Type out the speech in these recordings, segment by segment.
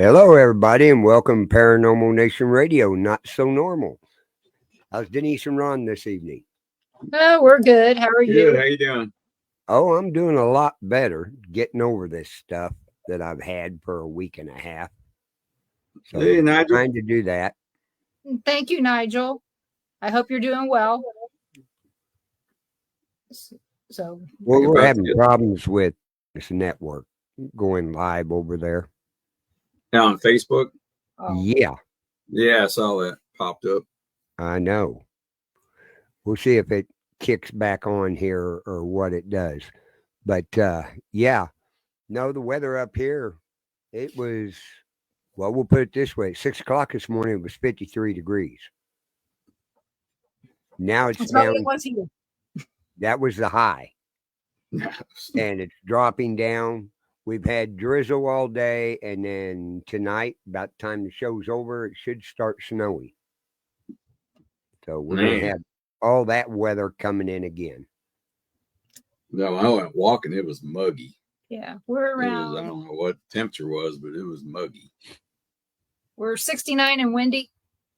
Hello, everybody, and welcome to Paranormal Nation Radio. Not so normal. How's Denise and Ron this evening? Oh, we're good. How are Good. How you? you doing? Oh, I'm doing a lot better, getting over this stuff that I've had for a week and a half. So, Hey, Nigel. trying to do that. Thank you, Nigel. I hope you're doing well. So, Well, we're About having to- problems with this network going live over there. on Facebook. oh, Yeah, Yeah, I saw that popped up. I know. We'll see if it kicks back on here or what it does. But yeah, no, the weather up here, it was, well, we'll put it this way: 6 o'clock this morning, it was 53 degrees. Now it's that's what down. it was here. That was the high, and it's dropping down. We've had drizzle all day, and then tonight, about the time the show's over, it should start snowing. So we're going to Man. have all that weather coming in again. No, I went walking. It was muggy. Yeah, we're It was, I around. don't know what the temperature was, but it was muggy. We're 69 and windy,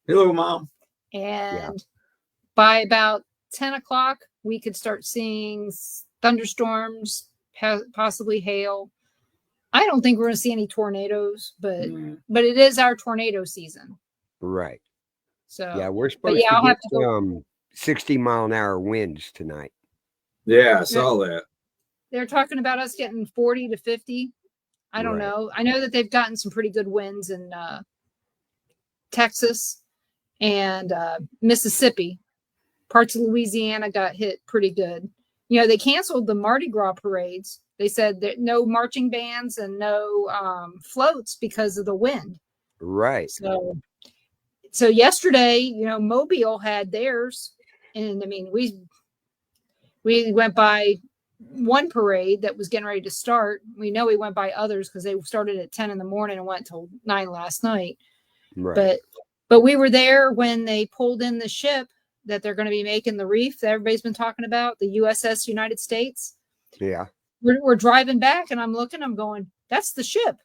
Hello, Mom. and by about 10 o'clock, we could start seeing thunderstorms, possibly hail. I don't think we're going to see any tornadoes, but it is our tornado season. Right. So Yeah, we're supposed yeah, to I'll get have to go. 60-mile-an-hour winds tonight. Yeah, I saw that. They're talking about us getting 40 to 50. I don't Right. know. I know that they've gotten some pretty good winds in Texas and Mississippi. Parts of Louisiana got hit pretty good. You know, they canceled the Mardi Gras parades. They said that no marching bands and no floats because of the wind. Right. So yesterday, you know, Mobile had theirs, and I mean, we went by one parade that was getting ready to start. We know we went by others because they started at 10 in the morning and went till 9 last night. Right. But we were there when they pulled in the ship that they're going to be making the reef that everybody's been talking about, the USS United States. Yeah. We're driving back, and I'm looking, I'm going, that's the ship.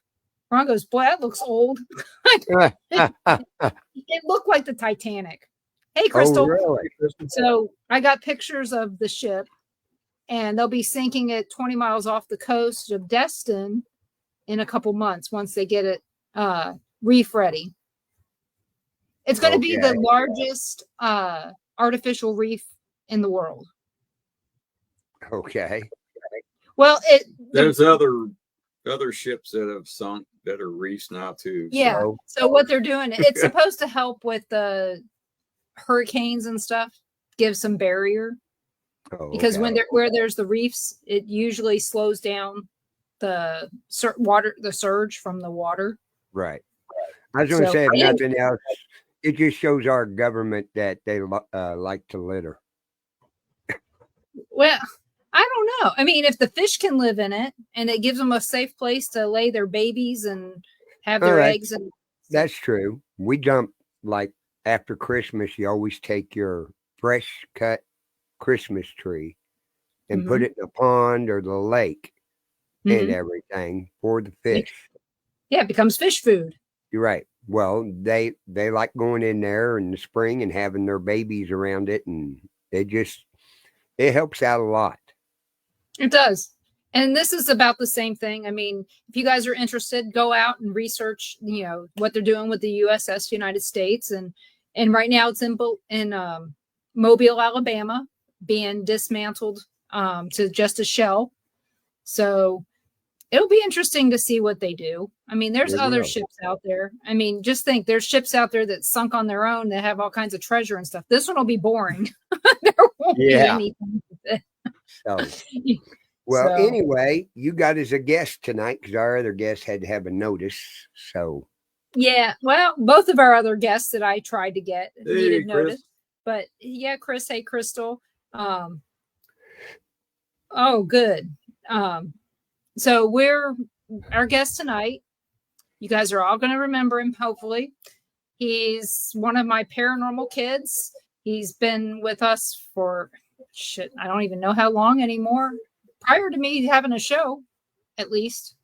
Ron goes, boy, that looks old. It looked like the Titanic. Hey, Crystal. Oh, really? So I got pictures of the ship, and they'll be sinking it 20 miles off the coast of Destin in a couple months once they get it reef ready. It's going to be the largest artificial reef in the world. Okay. Well, There's other ships that have sunk that are reefs now too. Yeah. So what they're doing, it's supposed to help with the hurricanes and stuff, give some barrier. Because where there's the reefs, it usually slows down the surge from the water. Right. I was going to say, if nothing else, it just shows our government that they like to litter. Well, I don't know. I mean, if the fish can live in it and it gives them a safe place to lay their babies and have their eggs. And that's true. We dump, like, after Christmas, you always take your fresh cut Christmas tree and put it in a pond or the lake and everything for the fish. Yeah, it becomes fish food. You're right. Well, they like going in there in the spring and having their babies around it, and it helps out a lot. It does. And this is about the same thing. I mean, if you guys are interested, go out and research, you know, what they're doing with the USS United States. And right now it's in Mobile, Alabama, being dismantled to just a shell. So it'll be interesting to see what they do. I mean, there's other ships out there. I mean, just think there's ships out there that sunk on their own that have all kinds of treasure and stuff. This one will be boring. There won't be anything with it. Well, anyway, you got as a guest tonight because our other guest had to have a notice. So, yeah, well, both of our other guests that I tried to get needed notice. But yeah, Chris, hey, Crystal. Oh, good. So our guest tonight. You guys are all going to remember him, hopefully. He's one of my paranormal kids. He's been with us for I don't even know how long anymore. Prior to me having a show, at least.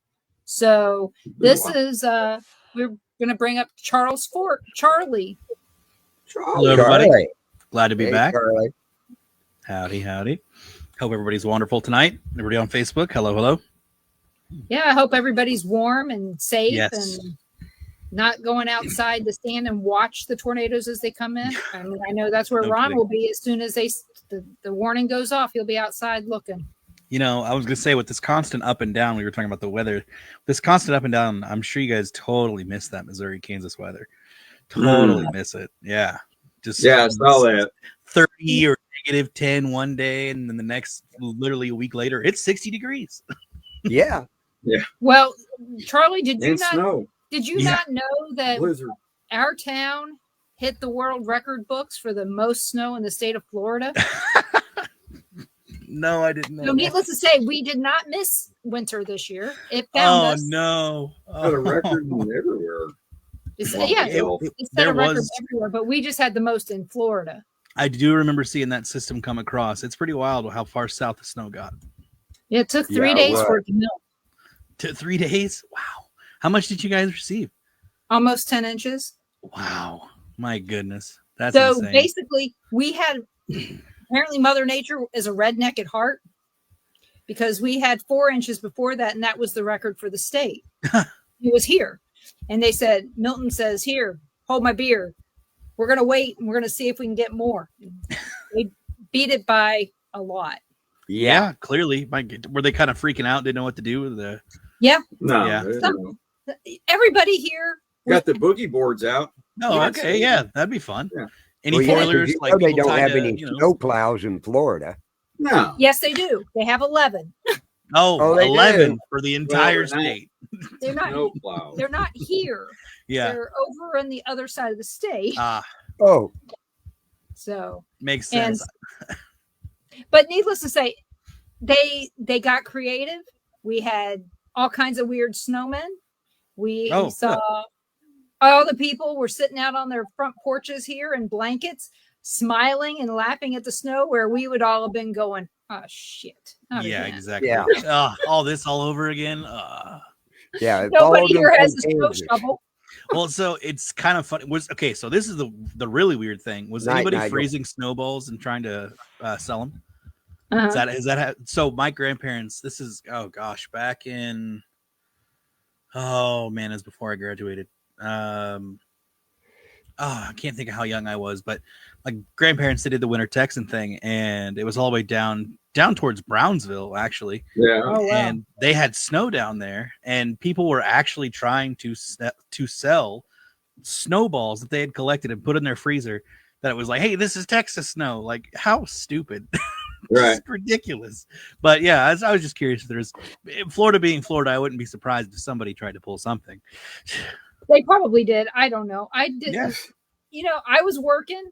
So this is we're going to bring up Charlie. Hello, everybody. Charlie. Glad to be Hey, back. Charlie. Howdy, howdy. Hope everybody's wonderful tonight. Everybody on Facebook, hello. Yeah, I hope everybody's warm and safe Yes. and not going outside to stand and watch the tornadoes as they come in. I mean, I know that's where No Ron kidding. will be as soon as the warning goes off. He'll be outside looking. You know, I was going to say with this constant up and down, we were talking about the weather. This constant up and down, I'm sure you guys totally miss that Missouri, Kansas weather. Totally miss it. Yeah. Just Yeah, I saw that. 30 or negative 10 one day, and then the next, literally a week later, it's 60 degrees. Yeah. Well, Charlie, did you And not snow. did you Yeah. not know that Blizzard. our town hit the world record books for the most snow in the state of Florida? No, I didn't know. So, that. needless to say, we did not miss winter this year. It found Oh, us. no. Got a record everywhere. Yeah, It- it set there a record was- everywhere, but we just had the most in Florida. I do remember seeing that system come across. It's pretty wild how far south the snow got. Yeah, it took 3 Yeah, days well- for it to melt. 3 days? Wow. How much did you guys receive? Almost 10 inches. Wow. My goodness. That's So insane. basically, we had apparently Mother Nature is a redneck at heart because we had 4 inches before that, and that was the record for the state. It was here. And they said, Milton says, here, hold my beer. We're going to wait and we're going to see if we can get more. They beat it by a lot. Yeah, clearly. Were they kind of freaking out? Didn't know what to do with the. No, Yeah. they didn't know. Everybody here. Got the boogie boards out. No, Yeah, okay, yeah, that'd be fun. Yeah. Any Well, yeah, 'cause spoilers? you Like know they people don't tied have to, any you know- snow plows in Florida. No. Yes, they do. They have 11. Oh, they 11 do. for the entire they're not. state. They're not. No plow. They're not here. Yeah. They're over on the other side of the state. Oh, So, Makes and sense. but needless to say, they got creative. We had all kinds of weird snowmen. We Oh, saw all the people were sitting out on their front porches here in blankets, smiling and laughing at the snow, where we would all have been going, "Oh shit!" not Yeah, again." exactly. Yeah. All this all over again. yeah. it Nobody followed them here has a from snow Kansas. shovel. Well, so it's kind of funny. So this is the really weird thing. Was Night, anybody Nigel. freezing snowballs and trying to sell them? Uh-huh. Is that so? My grandparents. This is back in. Oh man, it was before I graduated. I can't think of how young I was, but my grandparents, they did the Winter Texan thing, and it was all the way down towards Brownsville, actually. Yeah. Oh wow! And they had snow down there, and people were actually trying to sell snowballs that they had collected and put in their freezer. That it was like, hey, this is Texas snow. Like, how stupid! Right. It's ridiculous. But yeah, I was just curious if there's Florida being Florida. I wouldn't be surprised if somebody tried to pull something. They probably did. I don't know. I didn't. Yes. You know, I was working,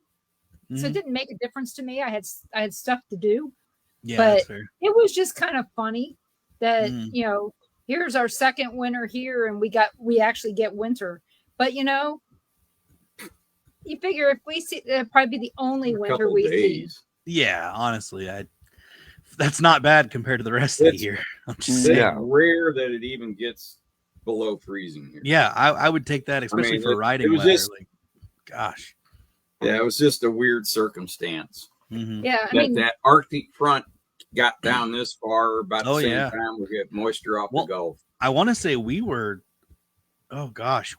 so it Mhm. didn't make a difference to me. I had stuff to do. Yeah, but- that's fair. It was just kind of funny that Mm. you know, here's our second winter here, and we actually get winter. But you know, you figure if we see, it'd probably be the only A winter couple we see. days. Yeah, honestly, that's not bad compared to the rest of the It's- year. I'm just It's saying. Yeah. rare that it even gets below freezing here. Yeah, I would take that, especially mean, for it riding was weather. just- Like, gosh. Yeah, it was just a weird circumstance. Mhm. Yeah, I That mean, that Arctic front got down this far about the Oh, same yeah. time we get moisture off Well, the Gulf. I want to say we were,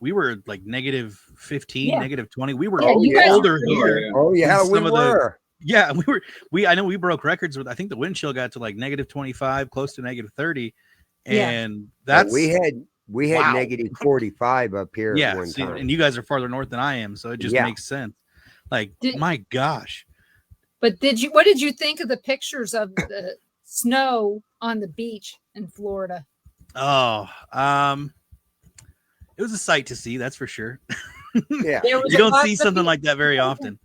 we were like negative 15, Yeah. negative 20. We were Yeah, you guys older were- here. yeah. Oh yeah, And we some of the- were. Yeah, I know we broke records with, I think the wind chill got to like negative 25, close to negative 30. Yeah. And But that's, we had Wow. negative 45 up here at one see, time. and you guys are farther north than I am. So it just Yeah. makes sense. Like, Did- my gosh. but what did you think of the pictures of the snow on the beach in Florida? Oh, it was a sight to see. That's for sure. yeah. There was You a don't lot see of something people- like that very often.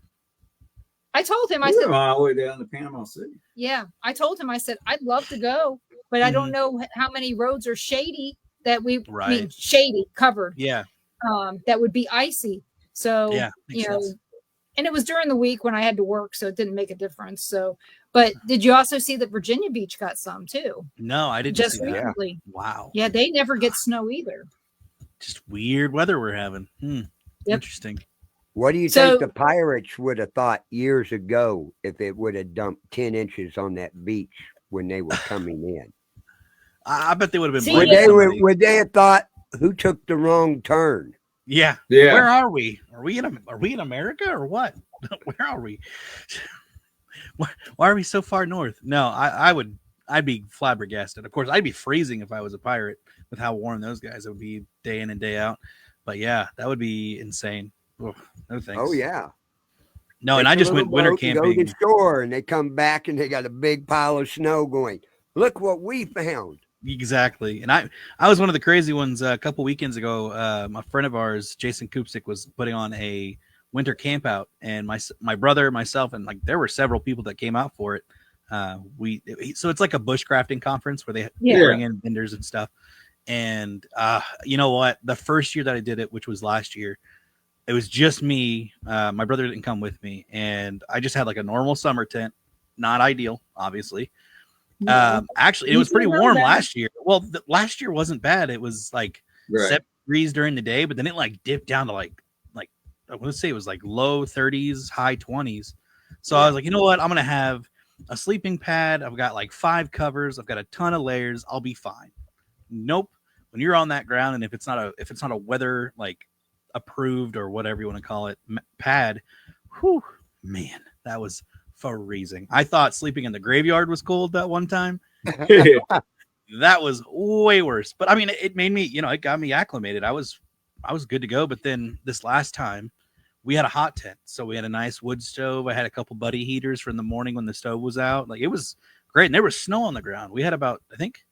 I told him, I We said, went all the way down to Panama City. yeah, I told him, I said, I'd love to go, but I don't know how many roads are shady that I mean, Right. shady covered, Yeah. that would be icy. So, Yeah. Makes you know, sense. and it was during the week when I had to work, so it didn't make a difference. So, but did you also see that Virginia Beach got some too? No, I didn't Just see that. recently. Wow. Yeah, they never get snow either. just weird weather we're having. Yep. Interesting. What do you So- think the pirates would have thought years ago if it would have dumped 10 inches on that beach when they were coming in? I bet they would have been See, blaming yeah. somebody. Would they have thought, who took the wrong turn? Yeah. Yeah. Where are we? Are we in America or what? Where are we? Why are we so far north? No, I'd be flabbergasted. Of course, I'd be freezing if I was a pirate with how warm those guys would be day in and day out. But yeah, that would be insane. Oh, no thanks. Oh, yeah. No, and Take I a just little went winter boat and Go camping. to the shore, and they come back, and they got a big pile of snow going, look what we found. Exactly. And I was one of the crazy ones a couple weekends ago. A friend of ours, Jason Kupsik, was putting on a winter camp out, and my brother, myself, and like there were several people that came out for it. So it's like a bushcrafting conference where they Yeah. bring in vendors and stuff. And you know what? The first year that I did it, which was last year, it was just me. My brother didn't come with me, and I just had like a normal summer tent. Not ideal, obviously. Actually, it was pretty warm last year. Well, last year wasn't bad. It was like Right. 7 degrees during the day, but then it like dipped down to like I want to say it was like low 30s, high 20s. So I was like, you know what? I'm gonna have a sleeping pad. I've got like 5 covers. I've got a ton of layers. I'll be fine. Nope. When you're on that ground, and if it's not a weather like approved or whatever you want to call it pad, whew, man, that was freezing. I thought sleeping in the graveyard was cold that one time. That was way worse. But I mean, it made me, it got me acclimated. I was good to go. But then this last time, we had a hot tent, so we had a nice wood stove. I had a couple buddy heaters for in the morning when the stove was out. Like it was great, and there was snow on the ground. We had about, I think,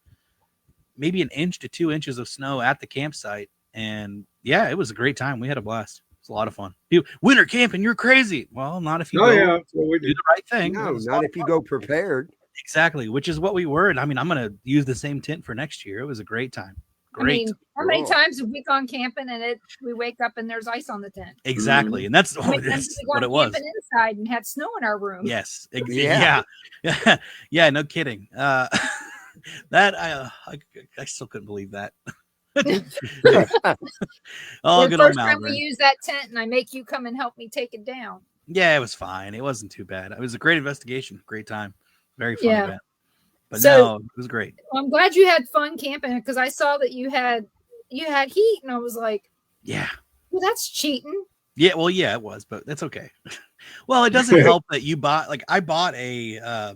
maybe 1 inch to 2 inches of snow at the campsite, and yeah, it was a great time. We had a blast. It's a lot of fun. Winter camping, you're crazy. Well, not if you Oh go yeah, that's what we do do. the right thing. No, It was not if you go prepared. exactly, which is what we were. And I mean, I'm gonna use the same tent for next year. It was a great time. Great. I mean, how many Cool. times have we gone camping and we wake up and there's ice on the tent? Exactly, and that's, How many times that's have we what gone it was. camping inside and had snow in our room? Yes. Yeah. Yeah. Yeah. No kidding. That I still couldn't believe that. Oh, The good old first time we Malvern. used that tent and I make you come and help me take it down. Yeah, it was fine. It wasn't too bad. It was a great investigation. Great time. Very fun Yeah. event. But So- no, it was great. Well, I'm glad you had fun camping because I saw that you had heat and I was like, Yeah. well, that's cheating. Yeah, well, yeah, it was, but that's okay. Well, it doesn't help that you bought, like, I bought a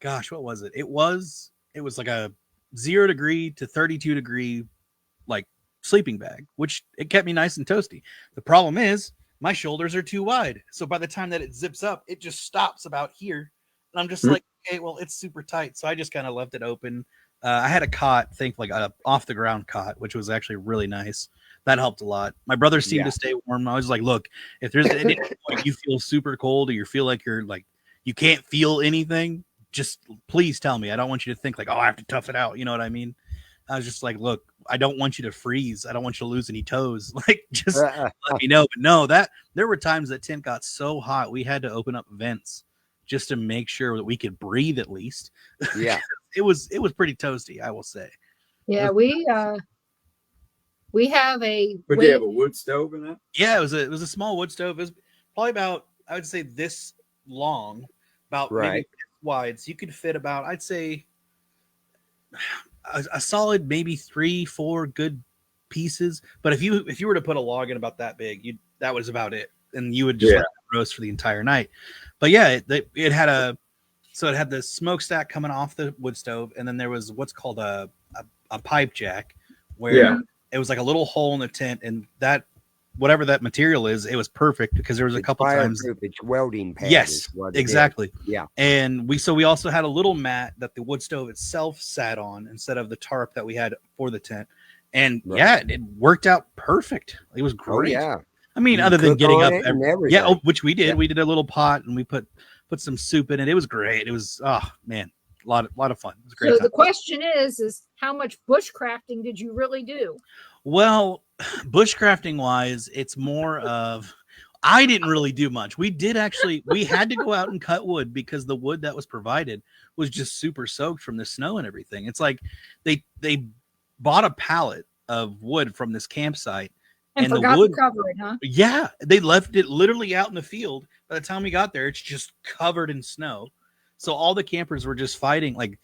gosh, what was it? It was like a 0 degree to 32 degree like sleeping bag, which it kept me nice and toasty. The problem is my shoulders are too wide. So by the time that it zips up, it just stops about here. And I'm just like, okay, well, it's super tight. So I just kind of left it open. I had a cot, like a off the ground cot, which was actually really nice. That helped a lot. My brother seemed to stay warm. I was like, look, if there's any point you feel super cold or you feel like you're like, you can't feel anything, just please tell me. I don't want you to think like, oh, I have to tough it out. You know what I mean? I was just like, look, I don't want you to freeze. I don't want you to lose any toes. Like, just let me know. But no, there were times that tent got so hot, we had to open up vents just to make sure that we could breathe at least. Yeah. It was pretty toasty, I will say. Yeah, we have a But you have a wood stove in that? Yeah, it was a small wood stove. It was probably about, I would say, this long, about maybe Right. this wide. So you could fit about, I'd say, a solid maybe 3-4 good pieces. But if you were to put a log in about that big, that was about it, and you would just let it roast for the entire night. But yeah, it had it had the smokestack coming off the wood stove, and then there was what's called a pipe jack, where it was like a little hole in the tent, and that whatever that material is, it was perfect because there was a couple times. It's welding pad. Yes, is what it is. exactly. Yeah. And we also had a little mat that the wood stove itself sat on instead of the tarp that we had for the tent. And yeah, it worked out perfect. It was Oh, great. yeah. I mean, You other than cook getting on up, it and yeah, everything. which we did. Yeah. We did a little pot and we put some soup in it. It was great. It was, oh man, a lot of fun. It was a great So time. the question is how much bushcrafting did you really do? Well, bushcrafting wise, it's more of, I didn't really do much. We had to go out and cut wood because the wood that was provided was just super soaked from the snow and everything. It's like they bought a pallet of wood from this campsite. And the forgot wood, to cover it, huh? yeah, they left it literally out in the field. By the time we got there, it's just covered in snow. So all the campers were just fighting. Like,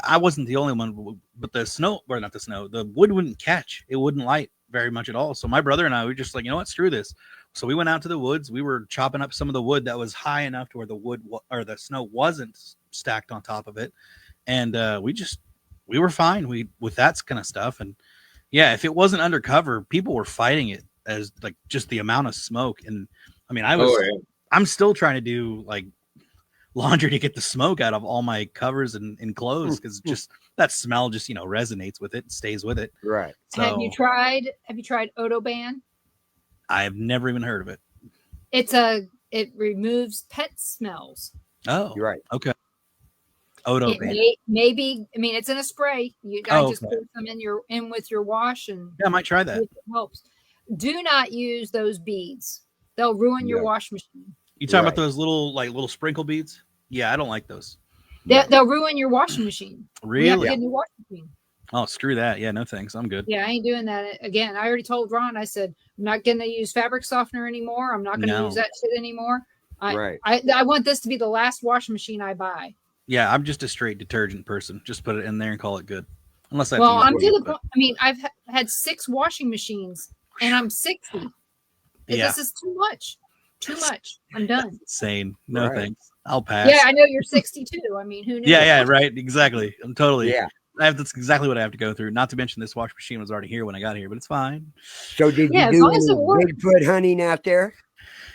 I wasn't the only one, but the snow, or not the snow, the wood wouldn't catch. It wouldn't light very much at all. So my brother and I were just like, you know what, screw this. So we went out to the woods. We were chopping up some of the wood that was high enough to where the wood or the snow wasn't stacked on top of it, and we were fine with that kind of stuff. And yeah, if it wasn't undercover, people were fighting it as like just the amount of smoke. And I mean, I'm still trying to do like laundry to get the smoke out of all my covers and clothes, because just that smell just resonates with it, stays with it. Right. So, Have you tried Odoban? I've never even heard of it. It removes pet smells. Oh, You're right. Okay. Odo Maybe, I mean, it's in a spray. I just put some in with your wash, and yeah, I might try that. it helps. Do not use those beads. They'll ruin your wash machine. You talking about those little sprinkle beads? Yeah, I don't like those. They'll ruin your washing machine. Really? You have to get a new washing machine. Oh, screw that. Yeah, no thanks. I'm good. Yeah, I ain't doing that again. I already told Ron. I said I'm not going to use fabric softener anymore. I'm not going to use that shit anymore. I want this to be the last washing machine I buy. Yeah, I'm just a straight detergent person. Just put it in there and call it good. Unless I I'm to the point. I mean, I've had 6 washing machines, and I'm 60. Yeah. This is too much. Too much. I'm done. Insane. No thanks. I'll pass. Yeah, I know you're 62. I mean, who knew? Yeah, right. Exactly. I'm totally. Yeah. That's exactly what I have to go through. Not to mention this washing machine was already here when I got here, but it's fine. So did you do any Bigfoot hunting out there?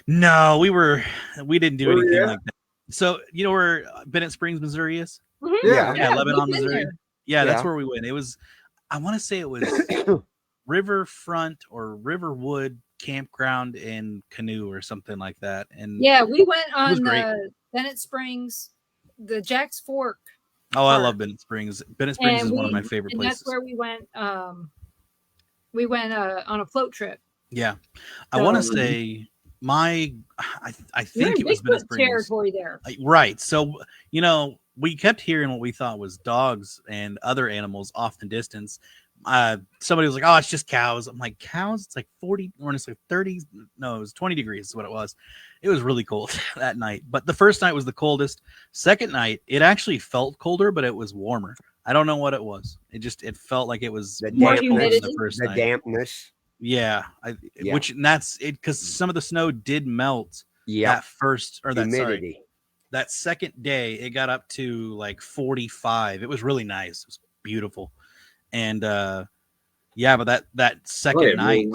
No, we didn't do anything like that. So you know where Bennett Springs, Missouri is? Mm-hmm. Yeah, Lebanon, Missouri. Yeah, that's where we went. It was, I want to say it was Riverfront or Riverwood Campground and Canoe or something like that. And yeah, we went on Bennett Springs, the Jack's Fork. Oh, I love Bennett Springs. Bennett Springs is one of my favorite places. That's where we went. We went on a float trip. Yeah, I want to say I think it was Bennett Springs territory there. Right. So we kept hearing what we thought was dogs and other animals off in the distance. Somebody was like, "Oh, it's just cows." I'm like, "Cows? It's like 40 or it's like 30. No, it was 20 degrees is what it was." It was really cold that night. But the first night was the coldest. Second night, it actually felt colder, but it was warmer. I don't know what it was. It felt like it was more humidity. The first night. Dampness. Yeah, which that's it, because some of the snow did melt. Yeah, that first or that humidity. That second day, it got up to like 45. It was really nice. It was beautiful. And but that second night,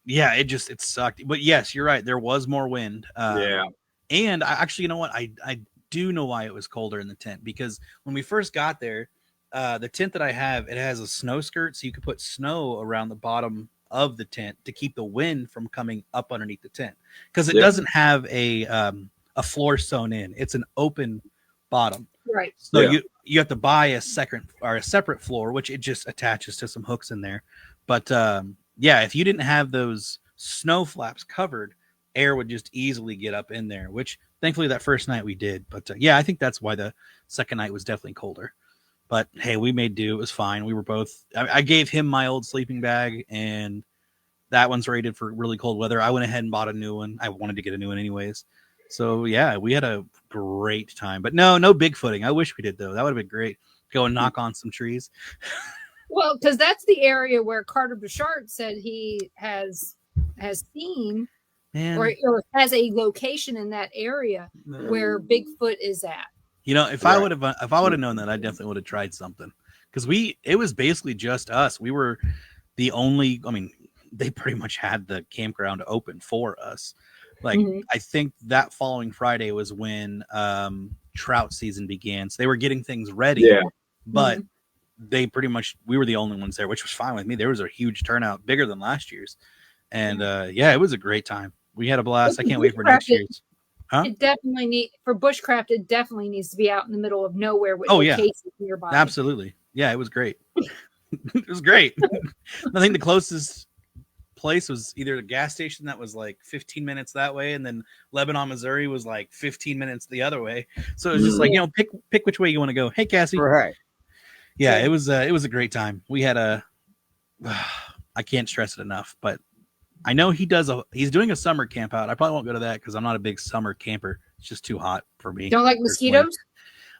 yeah, it sucked. But yes, you're right. There was more wind. And I actually, you know what? I do know why it was colder in the tent, because when we first got there, the tent that I have, it has a snow skirt, so you could put snow around the bottom of the tent to keep the wind from coming up underneath the tent, because it doesn't have a floor sewn in. It's an open bottom. Right. So you have to buy a separate floor, which it just attaches to some hooks in there. But if you didn't have those snow flaps covered, air would just easily get up in there, which thankfully that first night we did. But I think that's why the second night was definitely colder. But hey, we made do. It was fine. We were both, I gave him my old sleeping bag, and that one's rated for really cold weather. I went ahead and bought a new one. I wanted to get a new one anyways. So yeah, we had a great time. But no Bigfooting. I wish we did though. That would have been great. Go and knock on some trees. Well, because that's the area where Carter Bouchard said he has seen or has a location in that area where Bigfoot is at. If I would have known that, I definitely would have tried something, because it was basically just us. We were the only. I mean, they pretty much had the campground open for us. Like, I think that following Friday was when trout season began. So they were getting things ready. Yeah. But they pretty much, we were the only ones there, which was fine with me. There was a huge turnout, bigger than last year's. And it was a great time. We had a blast. I can't wait for next year's. Huh? It definitely for bushcraft. It definitely needs to be out in the middle of nowhere with cases nearby. Absolutely. Yeah, it was great. It was great. I think the closest place was either a gas station that was like 15 minutes that way, and then Lebanon, Missouri was like 15 minutes the other way. So it was just like, pick which way you want to go. Hey, Cassie. Right. Yeah, it was a great time. We had I can't stress it enough, but I know he's doing a summer camp out. I probably won't go to that because I'm not a big summer camper. It's just too hot for me. Don't like personally. mosquitoes?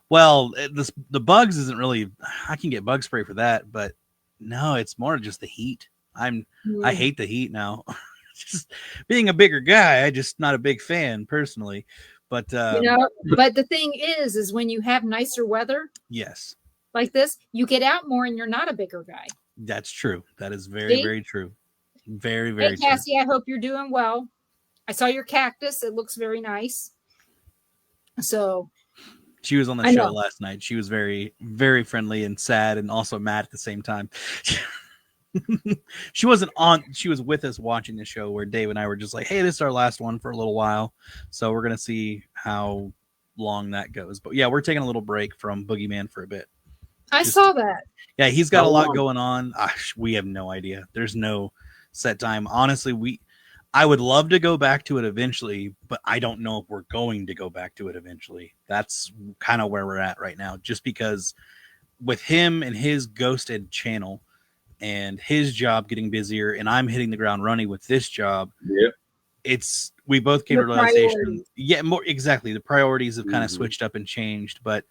Well, the bugs isn't really. I can get bug spray for that, but no, it's more just the heat. I hate the heat now. Just being a bigger guy, I just not a big fan personally. But but the thing is when you have nicer weather, yes, like this, you get out more and you're not a bigger guy. that's true. That is very, very true. Very, very Hey, true. Cassie, I hope you're doing well. I saw your cactus. It looks very nice. So she was on the show last night. She was very, very friendly and sad and also mad at the same time. She wasn't on. She was with us watching the show where Dave and I were just like, hey, this is our last one for a little while. So we're going to see how long that goes. But yeah, we're taking a little break from Boogeyman for a bit. I saw that. Yeah, he's got a lot going on. We have no idea. There's no set time. Honestly, I would love to go back to it eventually, but I don't know if we're going to go back to it eventually. That's kind of where we're at right now, just because with him and his ghosted channel and his job getting busier and I'm hitting the ground running with this job. Yep. We both came to the realization. Yeah, more exactly. The priorities have kind of switched up and changed, but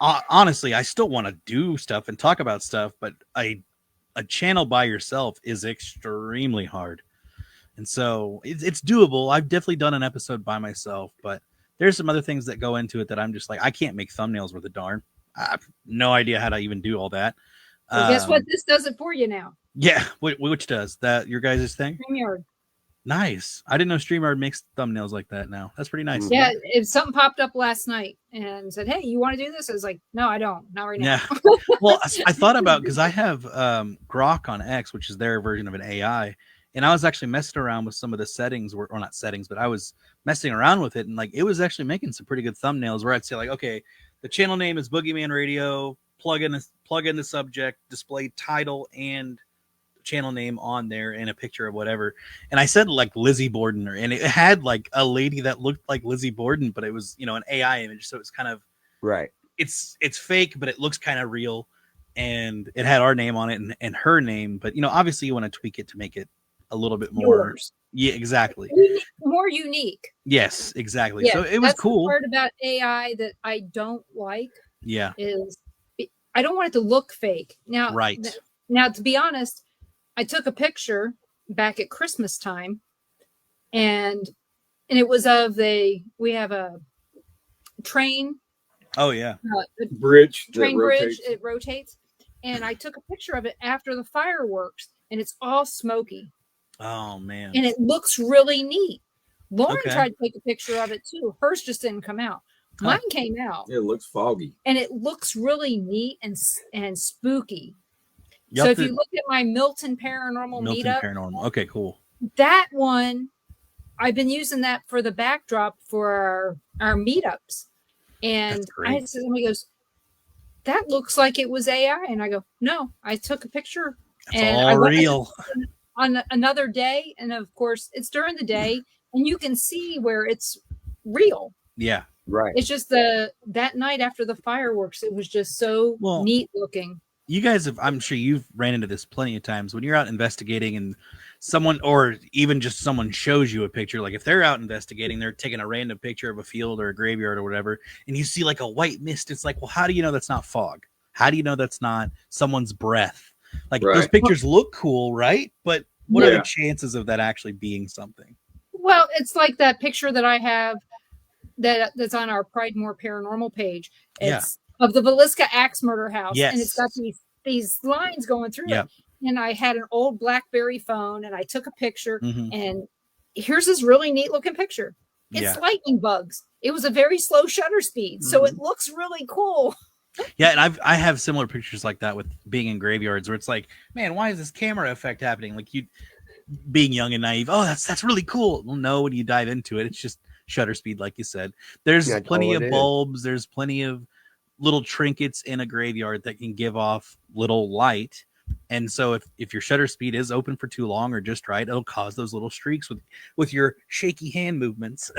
honestly, I still want to do stuff and talk about stuff, but a channel by yourself is extremely hard. And so it's doable. I've definitely done an episode by myself, but there's some other things that go into it that I'm just like, I can't make thumbnails worth a darn. I have no idea how to even do all that. Well, guess what? This does it for you now. Yeah. Which does that? Your guys' thing? StreamYard. Nice. I didn't know StreamYard makes thumbnails like that now. That's pretty nice. Yeah. If something popped up last night and said, hey, you want to do this? I was like, no, I don't. Not right now. Yeah. Well, I thought about, because I have Grok on X, which is their version of an AI. And I was actually messing around with some of the settings, or not settings, but I was messing around with it. And like, it was actually making some pretty good thumbnails where I'd say like, okay, the channel name is Boogeyman Radio, plug in the subject, display title and channel name on there and a picture of whatever. And I said like Lizzie Borden, and it had like a lady that looked like Lizzie Borden, but it was, an AI image. So it's kind of, right. It's fake, but it looks kind of real. And it had our name on it and her name, but obviously you want to tweak it to make it a little bit more. Yours. Yeah, exactly. More unique. Yes, exactly. Yeah, so it was cool. The part about AI that I don't like is I don't want it to look fake. Now, right. Now, to be honest, I took a picture back at Christmas time, and it was we have a train. Oh yeah, bridge. Train bridge. It rotates, and I took a picture of it after the fireworks, and it's all smoky. Oh man! And it looks really neat. Lauren tried to take a picture of it too. Hers just didn't come out. Mine came out. It looks foggy, and it looks really neat and spooky. So if you look at my Milton Paranormal meetup, okay, cool. That one, I've been using that for the backdrop for our meetups, and I had somebody goes, "That looks like it was AI," and I go, "No, I took a picture." It's all real. On another day, and of course, it's during the day, and you can see where it's real. Yeah. Right. It's just that night after the fireworks, it was just so neat looking. You guys I'm sure you've ran into this plenty of times when you're out investigating and someone, or even just someone shows you a picture. Like if they're out investigating, they're taking a random picture of a field or a graveyard or whatever, and you see like a white mist. It's like, well, how do you know that's not fog? How do you know that's not someone's breath? Like those pictures look cool, right? But what are the chances of that actually being something? Well, it's like that picture that I have that's on our Pride More Paranormal page. It's of the Villisca Axe Murder House. Yes. And it's got these lines going through it. And I had an old BlackBerry phone and I took a picture and here's this really neat looking picture. It's lightning bugs. It was a very slow shutter speed. So it looks really cool. Yeah, and I have similar pictures like that with being in graveyards where it's like, man, why is this camera effect happening? Like you being young and naive, oh, that's really cool. Well, no, when you dive into it, it's just shutter speed, like you said. There's plenty of bulbs, there's plenty of little trinkets in a graveyard that can give off little light. And so if your shutter speed is open for too long or just right, it'll cause those little streaks with your shaky hand movements.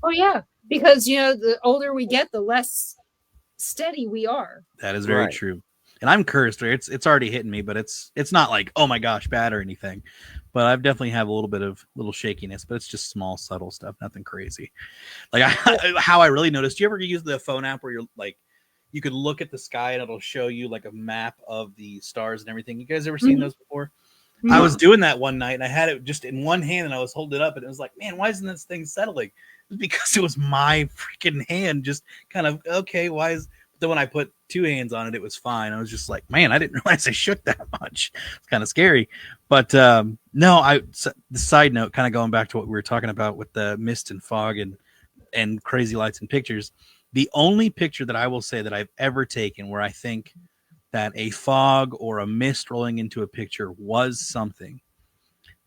Oh yeah, because the older we get, the less steady we are. That is very true. and I'm cursed. It's already hitting me, but it's not like, oh my gosh, bad or anything. But I've definitely have a little bit of little shakiness, but it's just small, subtle stuff, nothing crazy. Like how I really noticed. Do you ever use the phone app where you're like, you could look at the sky and it'll show you like a map of the stars and everything? You guys ever seen those before? I was doing that one night and I had it just in one hand and I was holding it up and it was like, man, why isn't this thing settling? It was because it was my freaking hand just kind of, okay, why is... Then when I put two hands on it, it was fine. I was just like, man, I didn't realize I shook that much. It's kind of scary. But no, the side note, kind of going back to what we were talking about with the mist and fog and crazy lights and pictures, the only picture that I will say that I've ever taken where I think that a fog or a mist rolling into a picture was something,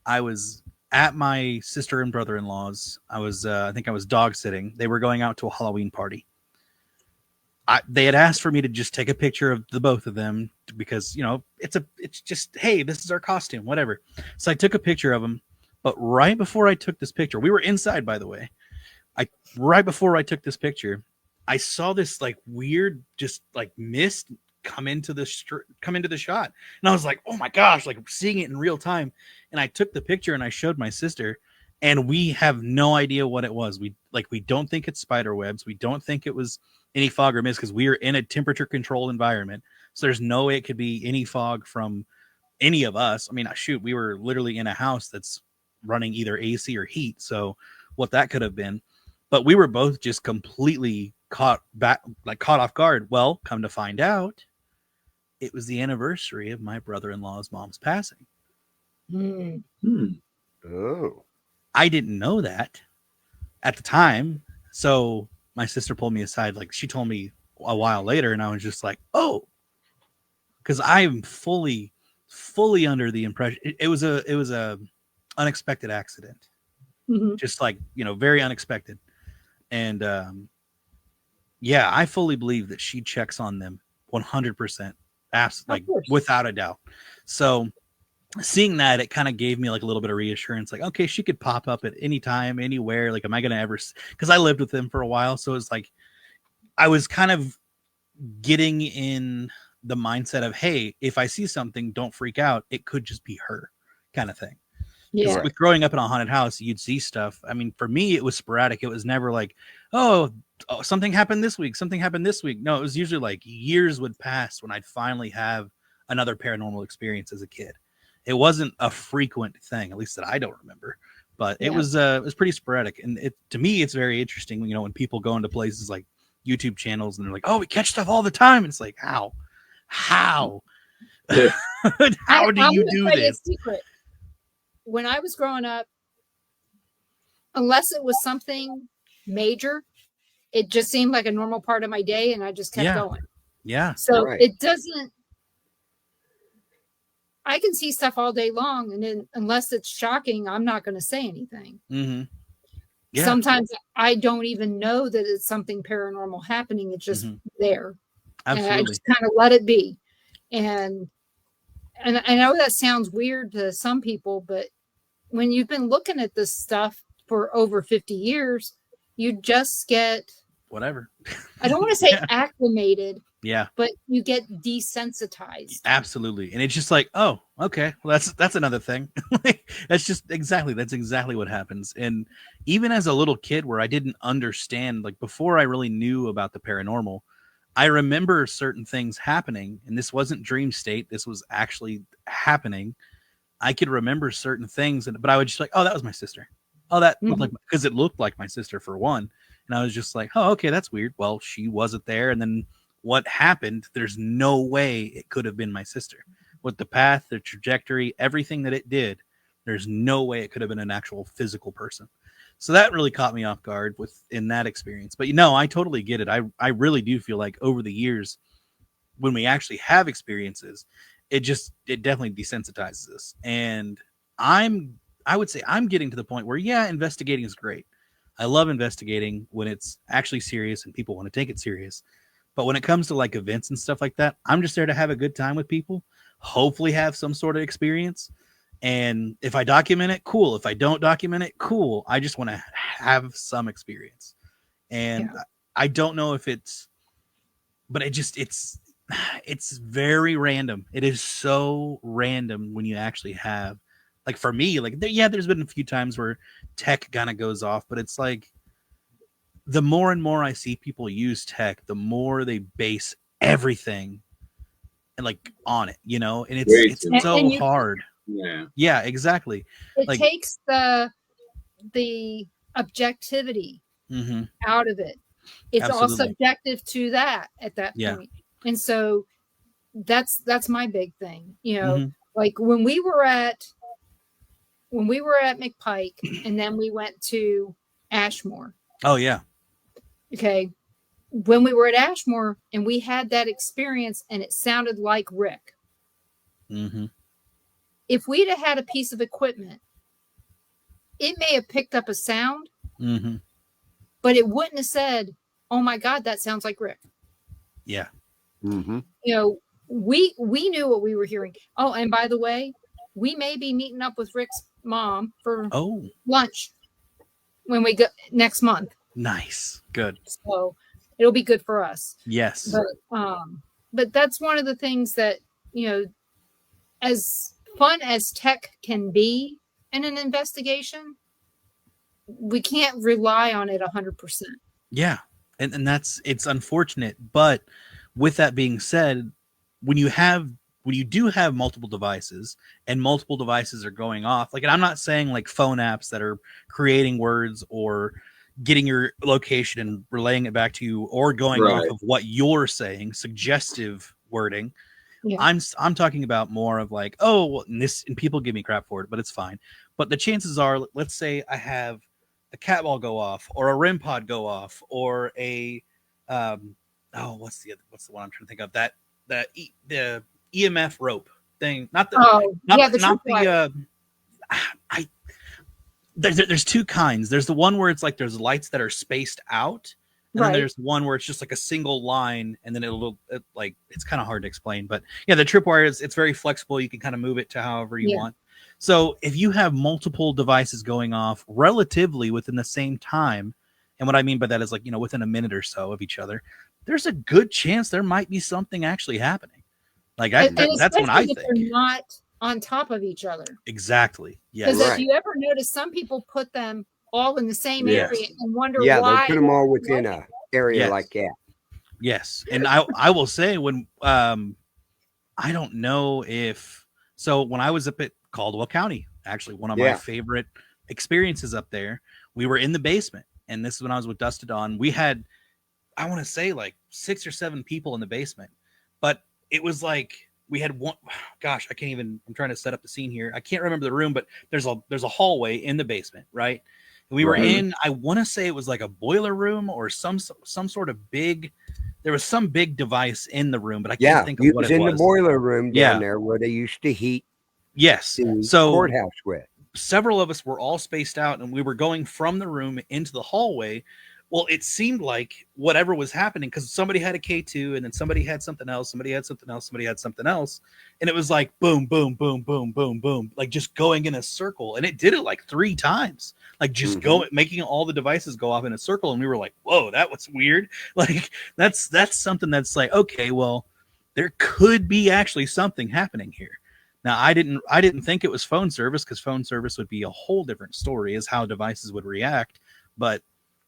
I was at my sister and brother-in-law's. I think I was dog sitting. They were going out to a Halloween party. They had asked for me to just take a picture of the both of them because, you know, it's just, hey, this is our costume, whatever. So I took a picture of them. But right before I took this picture, we were inside, by the way. Right before I took this picture, I saw this like weird, just like mist come into the shot, and I was like, oh my gosh, like seeing it in real time. And I took the picture and I showed my sister, and we have no idea what it was. We don't think it's spider webs. We don't think it was any fog or mist because we are in a temperature controlled environment. So there's no way it could be any fog from any of us. I mean, shoot, we were literally in a house that's running either AC or heat. So what that could have been, but we were both just completely caught off guard. Well, come to find out, it was the anniversary of my brother-in-law's mom's passing. Oh. I didn't know that at the time. So my sister pulled me aside. Like, she told me a while later, and I was just like, oh, because I'm fully under the impression it was a unexpected accident. Just like, you know, very unexpected. And yeah, I fully believe that she checks on them 100%. Absolutely, like, without a doubt. So seeing that, it kind of gave me like a little bit of reassurance, like, okay, she could pop up at any time, anywhere. Like, am I going to ever, because I lived with them for a while. So it's like, I was kind of getting in the mindset of, hey, if I see something, don't freak out. It could just be her, kind of thing. Yeah. With growing up in a haunted house, you'd see stuff. I mean, for me, it was sporadic. It was never like, oh, something happened this week. Something happened this week. No, it was usually like years would pass when I'd finally have another paranormal experience as a kid. It wasn't a frequent thing, at least that I don't remember. But it was pretty sporadic. And to me, it's very interesting, you know, when people go into places like YouTube channels and they're like, oh, we catch stuff all the time. It's like, how? How do you do this? Secret. When I was growing up, unless it was something major, it just seemed like a normal part of my day, and I just kept going. Yeah. So it doesn't. I can see stuff all day long, and then unless it's shocking, I'm not going to say anything. Mm-hmm. Yeah. Sometimes I don't even know that it's something paranormal happening. It's just there. Absolutely. And I just kind of let it be. And I know that sounds weird to some people, but when you've been looking at this stuff for over 50 years, you just get whatever. I don't want to say acclimated. Yeah. But you get desensitized. Absolutely. And it's just like, oh, okay. Well, that's another thing. That's exactly what happens. And even as a little kid where I didn't understand, like before I really knew about the paranormal, I remember certain things happening, and this wasn't dream state. This was actually happening. I could remember certain things, but I would just like, oh, that was my sister. Oh, that looked like, because it looked like my sister for one. And I was just like, oh, okay, that's weird. Well, she wasn't there. And then what happened, there's no way it could have been my sister. With the path, the trajectory, everything that it did, there's no way it could have been an actual physical person. So that really caught me off guard in that experience. But, you know, I totally get it. I really do feel like over the years, when we actually have experiences, it definitely desensitizes us. And I would say I'm getting to the point where, yeah, investigating is great. I love investigating when it's actually serious and people want to take it serious. But when it comes to like events and stuff like that, I'm just there to have a good time with people, hopefully have some sort of experience. And if I document it, cool. If I don't document it, cool. I just want to have some experience. And I don't know if it's, but it's it's very random. It is so random when you actually have, like, for me, like, there's been a few times where tech kind of goes off, but it's like the more and more I see people use tech, the more they base everything and like on it, you know, and it's Way it's too much. so And you, hard. Yeah. Yeah, exactly. it Like, takes the objectivity mm-hmm, out of it. It's all absolutely. subjective to that at that Yeah. point. And so that's my big thing. Mm-hmm. Like when we were at McPike and then we went to Ashmore. Oh yeah. Okay. When we were at Ashmore and we had that experience and it sounded like Rick. Mm-hmm. If we'd have had a piece of equipment, it may have picked up a sound, Mm-hmm. but it wouldn't have said, "Oh my God, that sounds like Rick." Yeah. Mm-hmm. We knew what we were hearing. Oh, and by the way, we may be meeting up with Rick's mom for Oh, lunch when we go next month. nice. Good. So it'll be good for us. Yes. But that's one of the things that, as fun as tech can be in an investigation, we can't rely on it 100%. Yeah. And it's unfortunate, but with that being said, when you do have multiple devices and multiple devices are going off, like, and I'm not saying like phone apps that are creating words or getting your location and relaying it back to you or going off Right. of what you're saying, suggestive wording. Yeah. I'm talking about more of like, oh, well, and people give me crap for it, but it's fine. But the chances are, let's say I have a cat ball go off or a REM pod go off or a what's the one I'm trying to think of, the EMF rope thing, there's two kinds. There's the one where it's like there's lights that are spaced out, and then there's one where it's just like a single line, and then it's kind of hard to explain, but yeah, the tripwire it's very flexible. You can kind of move it to however you want. So if you have multiple devices going off relatively within the same time, and what I mean by that is like, within a minute or so of each other, there's a good chance there might be something actually happening. Like that's what I think. They're not on top of each other. Exactly. Yeah. Because if you ever notice, some people put them all in the same area and wonder why. Yeah, they put them all within a area like that. Yes, and I will say when I don't know if so when I was up at Caldwell County, actually one of my favorite experiences up there, we were in the basement, and this is when I was with Dusted On. We had, I want to say, like 6 or 7 people in the basement, but it was like we had one. Gosh, I can't even. I'm trying to set up the scene here. I can't remember the room, but there's a hallway in the basement, right? And we were in. I want to say it was like a boiler room or some sort of big. There was some big device in the room, but I can't think of what it was. It was in the boiler room down there where they used to heat. Yes. The courthouse with. Several of us were all spaced out, and we were going from the room into the hallway. Well, it seemed like whatever was happening, because somebody had a K2 and then somebody had something else, somebody had something else, somebody had something else. And it was like boom, boom, boom, boom, boom, boom, like just going in a circle. And it did it like 3 times, like just making all the devices go off in a circle. And we were like, whoa, that was weird. Like that's something that's like, okay, well, there could be actually something happening here. Now, I didn't think it was phone service, because phone service would be a whole different story as how devices would react. But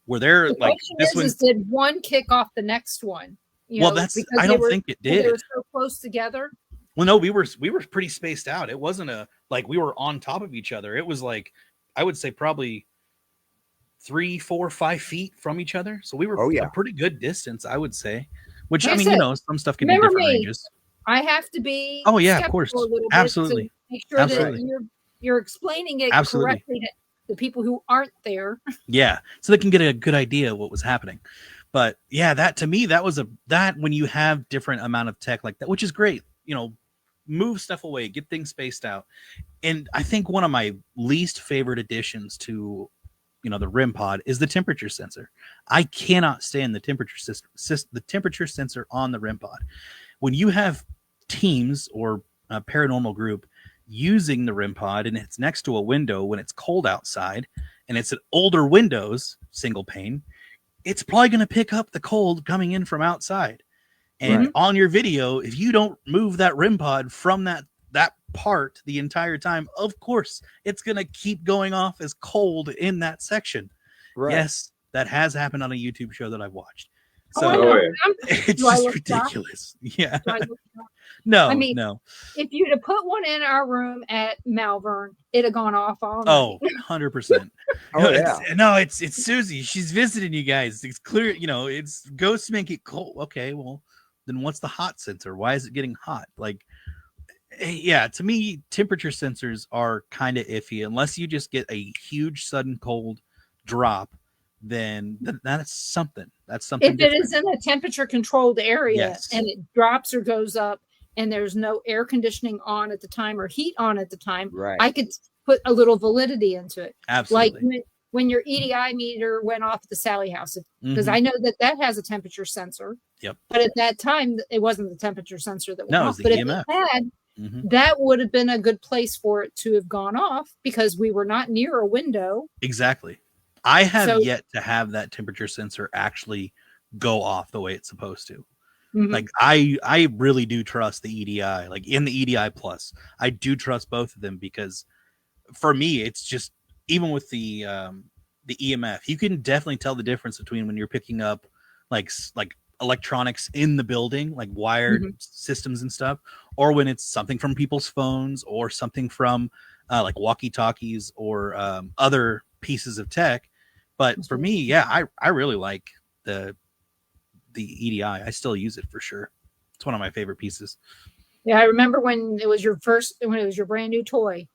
were there like this one? Did one kick off the next one? Well, I don't think it did. They were so close together. Well, no, we were pretty spaced out. It wasn't like we were on top of each other. It was like, I would say probably 3, 4, 5 feet from each other. So we were a pretty good distance, I would say. Which I mean, some stuff can be different ranges. I have to be. Oh yeah, of course, absolutely. To make sure that you're explaining it correctly to the people who aren't there. Yeah, so they can get a good idea of what was happening. But yeah, that to me, that was that when you have different amount of tech like that, which is great, move stuff away, get things spaced out. And I think one of my least favorite additions to, the REM pod is the temperature sensor. I cannot stand the temperature sensor on the REM pod. When you have teams or a paranormal group using the REM pod and it's next to a window when it's cold outside and it's an older windows, single pane, it's probably going to pick up the cold coming in from outside. And Right. on your video, if you don't move that REM pod from that part the entire time, of course it's gonna keep going off as cold in that section. Right. Yes, that has happened on a YouTube show that I've watched. Oh, I So know. yeah. it's Do I just look shocked? ridiculous. Yeah. Do I look shocked? No, I mean, no. if you'd have put one in our room at Malvern, it'd have gone off all night. Oh, 100%. Oh, yeah. It's Susie. She's visiting you guys. It's clear, it's ghosts make it cold. Okay, well, then what's the hot sensor? Why is it getting hot? Like, yeah, to me, temperature sensors are kind of iffy unless you just get a huge sudden cold drop. Then that's something. That's something. If it is in a temperature controlled area Yes. and it drops or goes up and there's no air conditioning on at the time or heat on at the time, Right. I could put a little validity into it. Absolutely. Like when your EDI meter went off at the Sally house, because Mhm. I know that has a temperature sensor. Yep. But at that time, it wasn't the temperature sensor that went No, it off. was the But EMF. if it had, Mhm. that would have been a good place for it to have gone off because we were not near a window. Exactly. I have So- yet to have that temperature sensor actually go off the way it's supposed to. Mhm. Like I really do trust the EDI. Like in the EDI Plus, I do trust both of them because for me, it's just even with the EMF, you can definitely tell the difference between when you're picking up like electronics in the building, like wired systems and stuff, or when it's something from people's phones or something from like walkie-talkies or other pieces of tech. But for me, yeah, I really like the EDI. I still use it for sure. It's one of my favorite pieces. Yeah, I remember when it was your brand new toy.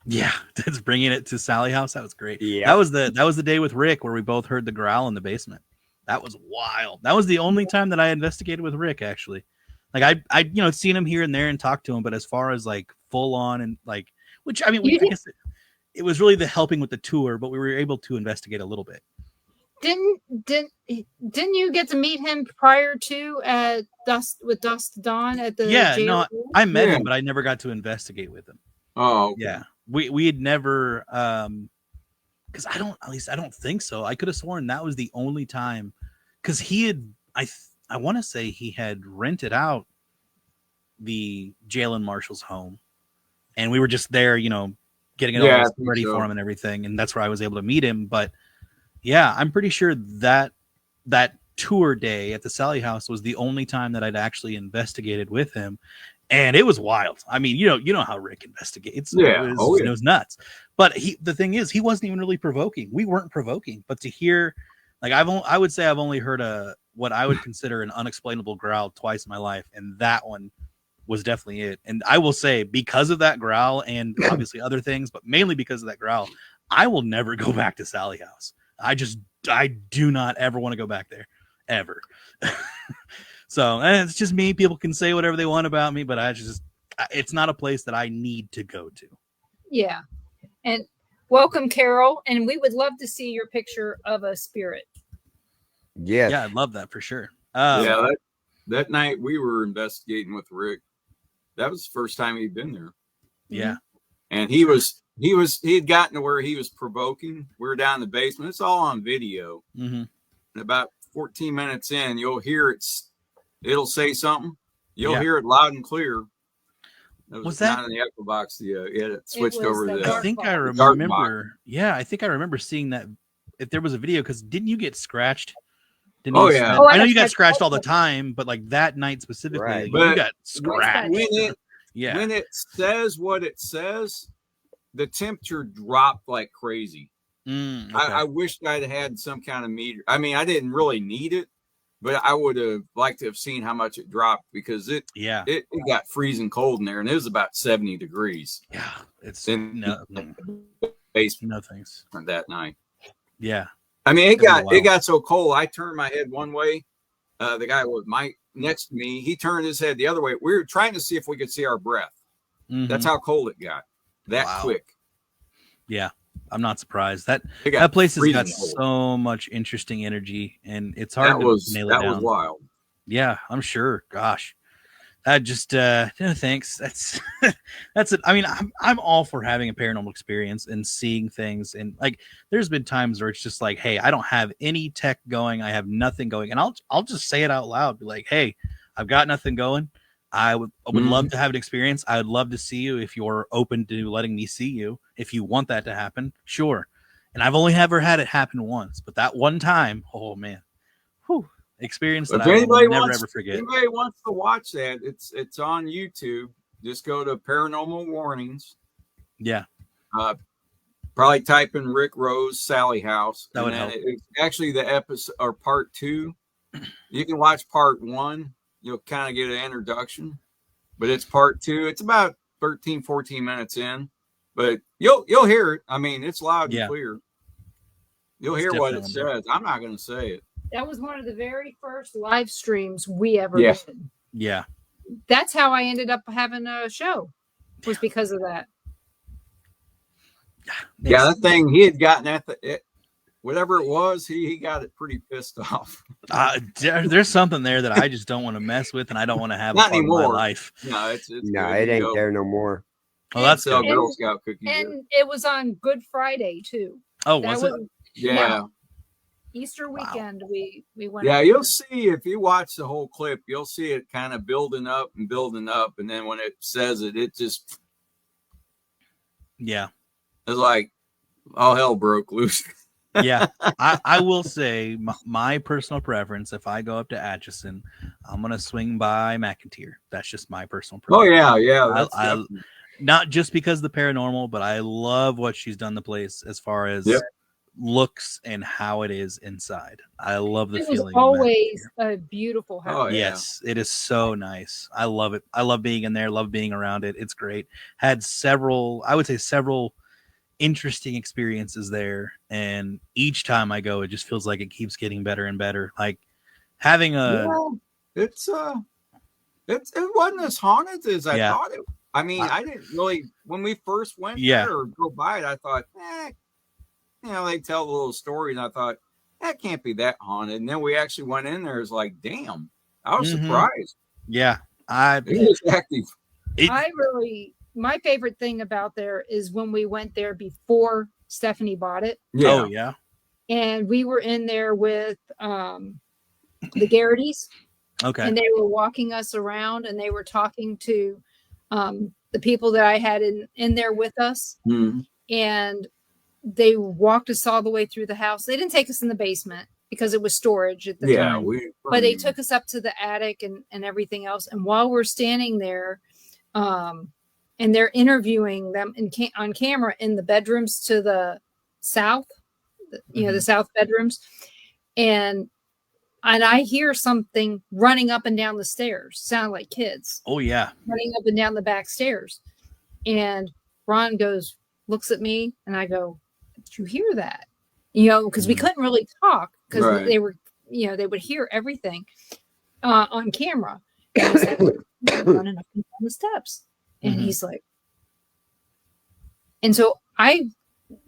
Yeah, that's bringing it to Sally house. That was great. Yeah. That was the day with Rick where we both heard the growl in the basement. That was wild. That was the only time that I investigated with Rick, actually. Like I seen him here and there and talked to him, but as far as like full on and like, which I mean, I guess it was really the helping with the tour, but we were able to investigate a little bit. Didn't you get to meet him prior to at Dusk to Dawn at the Yeah, no, jail? I met Yeah. him, but I never got to investigate with him. Oh, okay. Yeah, we had never because I don't think so. I could have sworn that was the only time because he had I want to say he had rented out the Jalen Marshall's home, and we were just there, getting it Yeah, I all think ready so. for him and everything, and that's where I was able to meet him. But yeah, I'm pretty sure that tour day at the Sally house was the only time that I'd actually investigated with him. And it was wild. I mean, you know how Rick investigates. Yeah. It was, Oh, yeah. it was nuts. But the thing is, he wasn't even really provoking. We weren't provoking. But to hear, like, I would say I've only heard what I would consider an unexplainable growl twice in my life, and that one was definitely it. And I will say, because of that growl, and obviously other things, but mainly because of that growl, I will never go back to Sally house. I do not ever want to go back there, ever. So, and it's just me. People can say whatever they want about me, but it's not a place that I need to go to. Yeah. And welcome, Carol. And we would love to see your picture of a spirit. Yes. Yeah, I'd love that for sure. Yeah, that night we were investigating with Rick. That was the first time he'd been there. Yeah. And he had gotten to where he was provoking. We were down in the basement. It's all on video. Mm-hmm. And about 14 minutes in, you'll hear it'll say something. You'll Yeah. hear it loud and clear. Was that not in the echo box? It switched was over the to dark I think I box. Dark remember. Yeah, I think I remember seeing that. If there was a video, because didn't you get scratched? Didn't Oh, you yeah. spend- Oh, I I know got you got scratched scratched all the also. time, but like that night specifically, Right. you But got scratched. Yeah. when it says what it says, the temperature dropped like crazy. Okay. I wished I'd had some kind of meter. I mean, I didn't really need it, but I would have liked to have seen how much it dropped because it yeah. got freezing cold in there, and it was about 70 degrees Yeah. It's in no the basement no thanks. that night. Yeah. I mean, It was it wild. got so cold. I turned my head one way. The guy was next to me. He turned his head the other way. We were trying to see if we could see our breath. Mhm. That's how cold it got. That Wow. quick. Yeah. I'm not surprised. That It got that place has got freezing cold. so much interesting energy, and it's hard That to was nail it that down. was wild. Yeah, I'm sure. Gosh. I just no thanks. That's it. I mean, I'm all for having a paranormal experience and seeing things, and like there's been times where it's just like, hey, I don't have any tech going, I have nothing going, and I'll just say it out loud, be like, hey, I've got nothing going. I would love to have an experience. I would love to see you if you're open to letting me see you. If you want that to happen, sure. And I've only ever had it happen once, but that one time, oh man, whew, experience that If I will anybody never wants, ever forget. anybody wants to watch that, it's on YouTube. Just go to Paranormal Warnings. Yeah, Probably type in Rick Rose Sally House. That would help. It's actually the episode or part 2. You can watch part 1. You'll kind of get an introduction, but it's part 2. It's about 13, 14 minutes in, but you'll hear it. I mean, it's loud and clear. You'll hear what it says. I'm not going to say it. That was one of the very first live streams we ever did. Yeah. That's how I ended up having a show, was because of that. Yeah, that thing, he had gotten at whatever it was, he got it pretty pissed off. There's something there that I just don't want to mess with, and I don't want to have Not a part anymore. of my life. No, it's no, it ain't there no more. Oh, that's sell good. Girl Scout cookies. And it was on Good Friday too. Oh, was it? Yeah. Easter weekend, we went. Yeah, you'll see if you watch the whole clip, you'll see it kind of building up, and then when it says it, it just it's like all hell broke loose. Yeah, I will say my personal preference. If I go up to Atchison, I'm gonna swing by McIntyre. That's just my personal preference. Oh yeah. I not just because of the paranormal, but I love what she's done the place as far as looks and how it is inside. I love the feeling. It was always a beautiful house. Oh, yeah. Yes, it is so nice. I love it. I love being in there. Love being around it. It's great. Had several interesting experiences there, and each time I go, it just feels like it keeps getting better and better. Like having it wasn't as haunted as I thought it. I mean, I didn't really, when we first went there or go by it, I thought, they tell a little story, and I thought that can't be that haunted. And then we actually went in there. It's like, damn, I was surprised. Yeah, it was active. My favorite thing about there is when we went there before Stephanie bought it. Yeah. Oh yeah. And we were in there with the Garrity's. Okay. And they were walking us around, and they were talking to the people that I had in there with us. Mm-hmm. And they walked us all the way through the house. They didn't take us in the basement because it was storage at the time. But they took us up to the attic and everything else. And while we're standing there, and they're interviewing them on camera in the bedrooms to the south, the south bedrooms. And I hear something running up and down the stairs, sound like kids. Oh yeah. Running up and down the back stairs. And Ron looks at me, and I go, did you hear that? Because we couldn't really talk because they were, they would hear everything on camera. And I was like, running up and down the steps. And he's like, and so I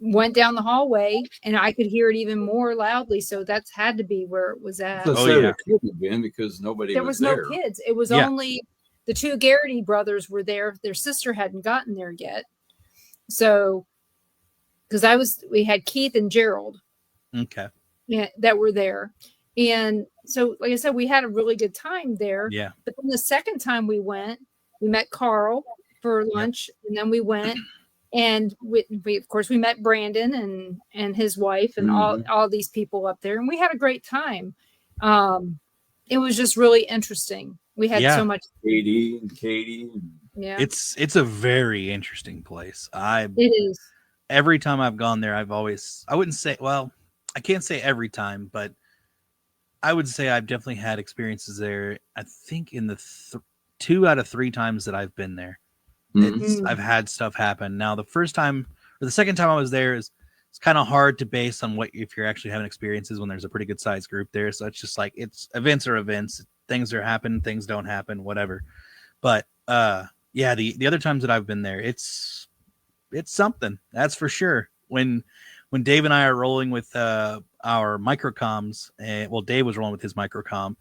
went down the hallway, and I could hear it even more loudly. So that's had to be where it was at. It couldn't have been because nobody there was no kids. It was only the two Garrity brothers were there. Their sister hadn't gotten there yet. So, because we had Keith and Gerald. Okay. Yeah, that were there. And so, like I said, we had a really good time there. Yeah. But then the second time we went, we met Carl for lunch, and then we went, and we of course we met Brandon and his wife and all these people up there, and we had a great time. It was just really interesting. We had so much. Katie. Yeah. It's a very interesting place. It is. Every time I've gone there, I wouldn't say, well, I can't say every time, but I would say I've definitely had experiences there. I think in the 2 out of 3 times that I've been there, I've had stuff happen. Now, the first time or the second time I was there it's kind of hard to base on if you're actually having experiences when there's a pretty good sized group there. So it's just like, it's events are events. Things are happen, things don't happen, whatever. But the other times that I've been there, it's something, that's for sure. When Dave and I are rolling with our microcoms, Dave was rolling with his microcom,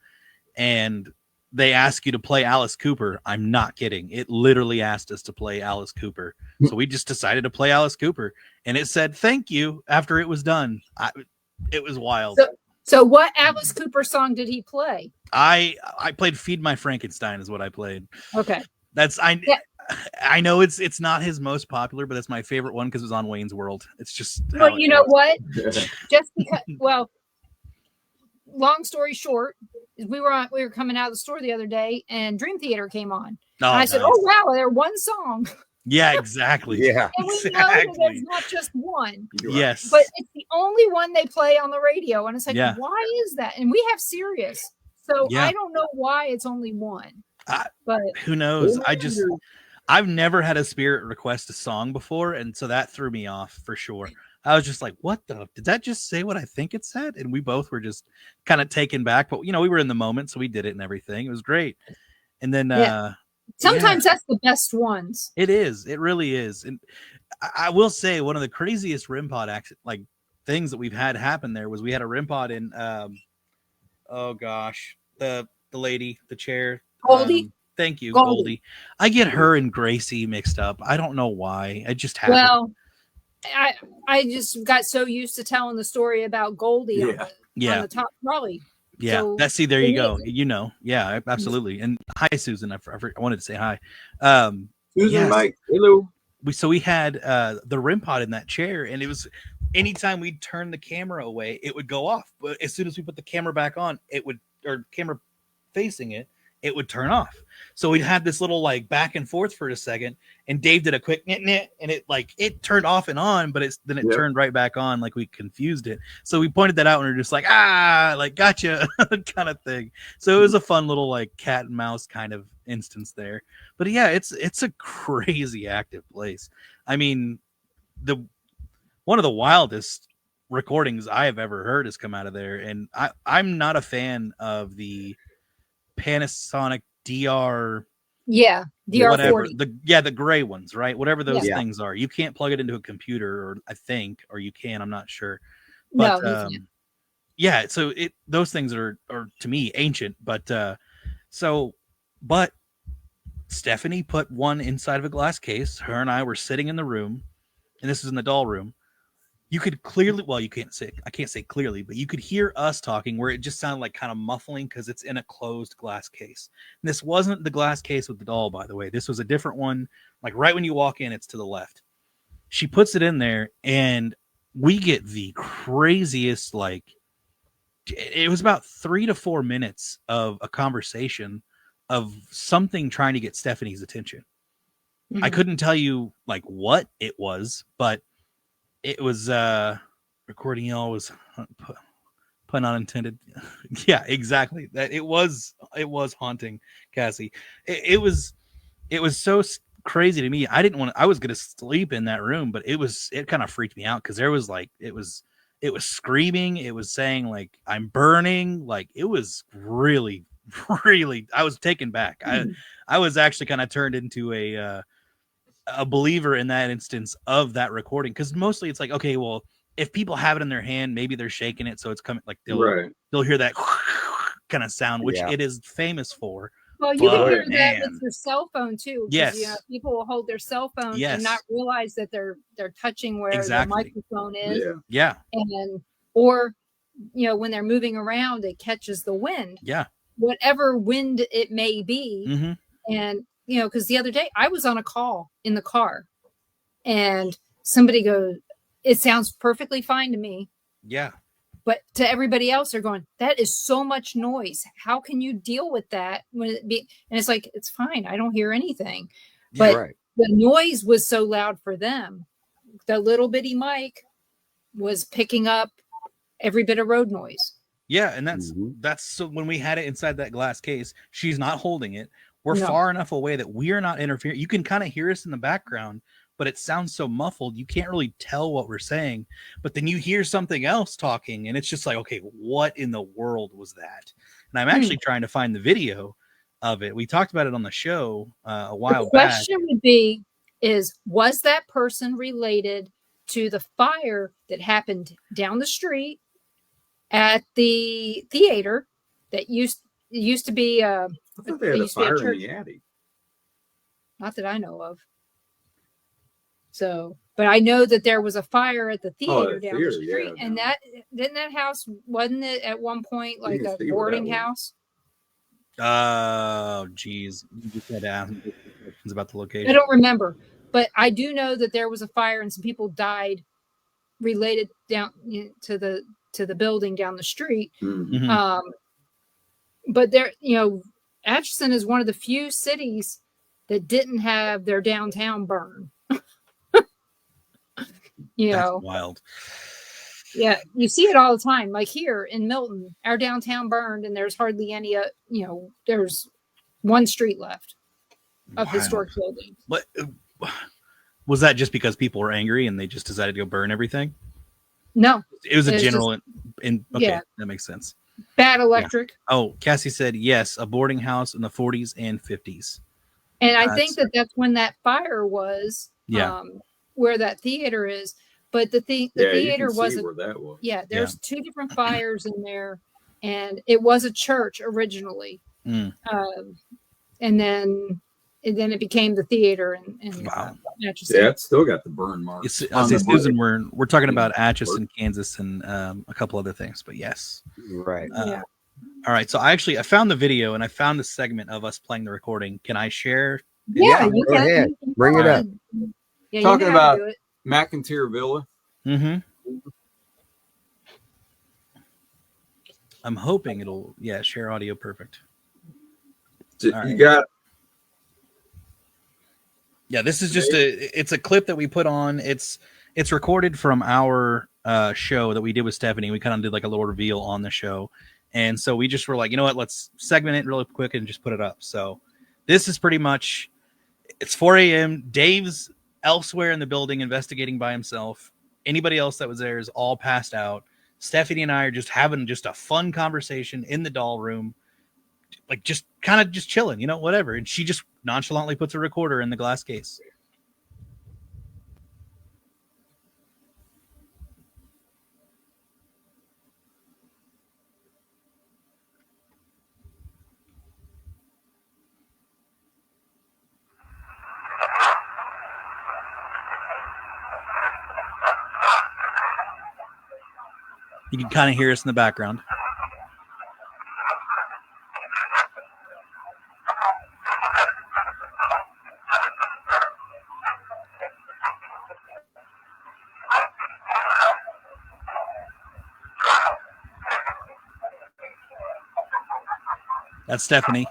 and they ask you to play Alice Cooper. I'm not kidding. It literally asked us to play Alice Cooper. So we just decided to play Alice Cooper, and it said thank you after it was done. It was wild. So what Alice Cooper song did he play? I played Feed My Frankenstein is what I played. Okay. I know it's not his most popular, but it's my favorite one because it was on Wayne's World. It's just Well, you know what? Just because, well, long story short, we were coming out of the store the other day, and Dream Theater came on. Oh, and I said, nice. "Oh wow, they're one song." Yeah, exactly. Yeah. And we know that there's not just one. Yes. But it's the only one they play on the radio. And it's like, Yeah. why is that? And we have Sirius. So Yeah. I don't know why it's only one. But who knows? I've never had a spirit request a song before, and so that threw me off for sure. I was just like, what did that just say what I think it said? And we both were just kind of taken back, but we were in the moment, so we did it and everything. It was great. And then sometimes that's the best ones. It is. It really is. And I will say one of the craziest REM pod things that we've had happen there was we had a REM pod in oh gosh, the lady, the chair. Goldie. Thank you, Goldie. I get her and Gracie mixed up. I don't know why. It just happened. Well, I just got so used to telling the story about Goldie on the top trolley. Yeah, So there you go. Yeah, absolutely. And hi, Susan. I wanted to say hi. Susan, Mike, hello. We had the REM pod in that chair, and it was anytime we'd turn the camera away, it would go off. But as soon as we put the camera back on, or camera facing it, it would turn off. So we'd had this little like back and forth for a second, and Dave did a quick knit, and it turned off and on, but then it turned right back on, like we confused it. So we pointed that out, and we are just like, gotcha kind of thing. So it was a fun little like cat and mouse kind of instance there. But yeah, it's a crazy active place. I mean, one of the wildest recordings I have ever heard has come out of there, and I'm not a fan of the Panasonic DR DR40. The gray ones, right? Whatever those Yeah. things are. You can't plug it into a computer, or you can, I'm not sure. But No, you can't. yeah, so those things are to me ancient, but Stephanie put one inside of a glass case. Her and I were sitting in the room, and this is in the doll room. You could clearly, I can't say clearly, but you could hear us talking where it just sounded like kind of muffling because it's in a closed glass case. And this wasn't the glass case with the doll, by the way. This was a different one. Like right when you walk in, it's to the left. She puts it in there, and we get the craziest, it was about 3 to 4 minutes of a conversation of something trying to get Stephanie's attention. Mm-hmm. I couldn't tell you what it was, but it was recording y'all was pun unintended. Yeah, exactly. That it was haunting Cassie. It was so crazy to me. I was gonna sleep in that room, but it kind of freaked me out because there was it was screaming. It was saying I'm burning. It was really, really. I was taken back. I was actually kind of turned into a believer in that instance of that recording, because mostly it's okay, well, if people have it in their hand, maybe they're shaking it, so it's coming they'll hear that kind of sound, which it is famous for. Well, you can hear that with your cell phone too. Yes, people will hold their cell phone and not realize that they're touching where the microphone is. Yeah, or when they're moving around, it catches the wind. Yeah, whatever wind it may be, and because the other day I was on a call in the car, and somebody goes, "It sounds perfectly fine to me." Yeah. But to everybody else, they're going, "That is so much noise. How can you deal with that?" And it's it's fine. I don't hear anything. But the noise was so loud for them. The little bitty mic was picking up every bit of road noise. Yeah, and that's so when we had it inside that glass case, she's not holding it. We're far enough away that we are not interfering. You can kind of hear us in the background, but it sounds so muffled, you can't really tell what we're saying. But then you hear something else talking, and it's just okay, what in the world was that? And I'm actually trying to find the video of it. We talked about it on the show a while back. The question would be, was that person related to the fire that happened down the street at the theater that used to be I thought they There had a used to be a fire in church. the attic. Not that I know of. So, but I know that there was a fire at the theater the down theater, the street, yeah, and down- that didn't that house, wasn't it at one point We like can a see where that boarding was. house? Oh, geez. You just had to ask me questions about the I location. don't remember, but I do know that there was a fire and some people died related down to the building down the street. Mhm. Mhm. But there, Atchison is one of the few cities that didn't have their downtown burn. That's wild. Yeah, you see it all the time. Like here in Milton, our downtown burned, and there's hardly any. There's one street left of Wild. historic buildings. What was that? Just because people were angry and they just decided to go burn everything? No, It was a It's general. Okay, yeah. that makes sense. Bad electric. Oh, Cassie said yes, a boarding house in the 40s and 50s. And I think that's when that fire was. Yeah. Where that theater is, but the Yeah, you theater can see wasn't. where that was. Yeah, there's two different fires in there, and it was a church originally, Mm. and then it became the theater. And Wow. Atchison. Yeah, it's still got the burn marks. I'll say, Susan, we're talking about Yeah. Atchison, Kansas, and a couple other things, but yes. Right. Yeah. All right, so I found the video and I found the segment of us playing the recording. Can I share? Yeah, you go ahead. Bring it up. Yeah, Talking you know how to about- do it. McIntyre Villa. Mm-hmm. I'm hoping it'll share audio perfect. You right. got This is just it's a clip that we put on. It's recorded from our show that we did with Stephanie. We kind of did like a little reveal on the show. And so we just were like, you know what, let's segment it really quick and just put it up. So this is pretty much, it's 4 a.m. Dave's elsewhere in the building investigating by himself. Anybody else that was there is all passed out. Stephanie and I are just having just a fun conversation in the doll room, like just kind of just chilling, whatever. And she just nonchalantly puts a recorder in the glass case. You can kind of hear us in the background. That's Stephanie.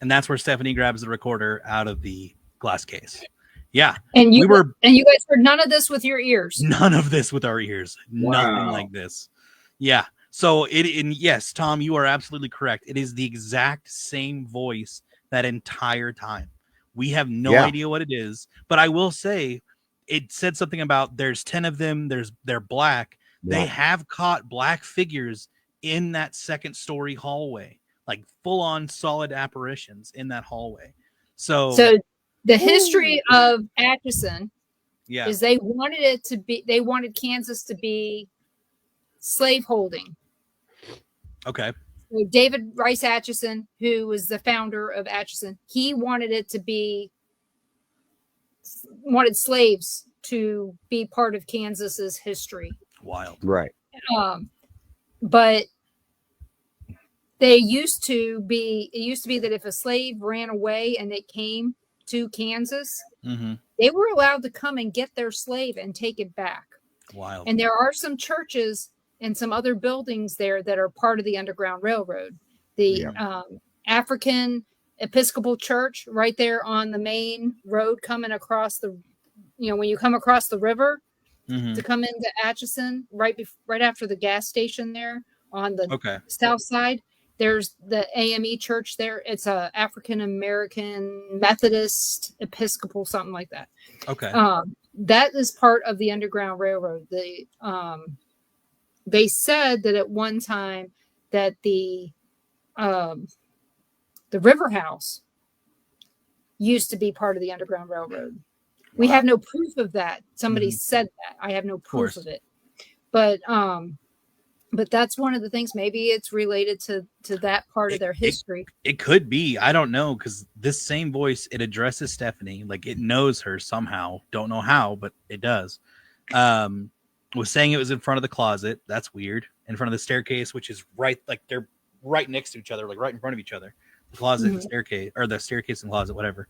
And that's where Stephanie grabs the recorder out of the glass case. Yeah. And you were and you guys heard none of this with your ears. none of this with our ears. Nothing Wow. like this. Yeah. So yes, Tom, you are absolutely correct. It is the exact same voice that entire time. We have no idea what it is, but I will say it said something about there's 10 of them, they're black. Yeah. They have caught black figures in that second story hallway, like full on solid apparitions in that hallway. So the history of Atchison yeah. is they wanted Kansas to be slaveholding. Okay. So David Rice Atchison, who was the founder of Atchison, he wanted slaves to be part of Kansas's history. Wild. Right. But it used to be that if a slave ran away and it came to Kansas, Mm-hmm. they were allowed to come and get their slave and take it back. Wild. And there are some churches and some other buildings there that are part of the Underground Railroad. The African Episcopal Church right there on the main road coming across when you come across the river Mm-hmm. to come into Atchison, right after the gas station there on the south side, there's the AME Church there. It's a African American Methodist Episcopal, something like that. Okay. That is part of the Underground Railroad. They said that at one time that the River House used to be part of the Underground Railroad. We have no proof of that. Somebody said that. I have no proof of it. But that's one of the things. Maybe it's related to that part of their history. It could be. I don't know, because this same voice, it addresses Stephanie, like it knows her somehow. Don't know how, but it does. Was saying it was in front of the closet. That's weird. In front of the staircase, which is right, like they're right next to each other, like right in front of each other. The closet and staircase, or the staircase and closet, whatever.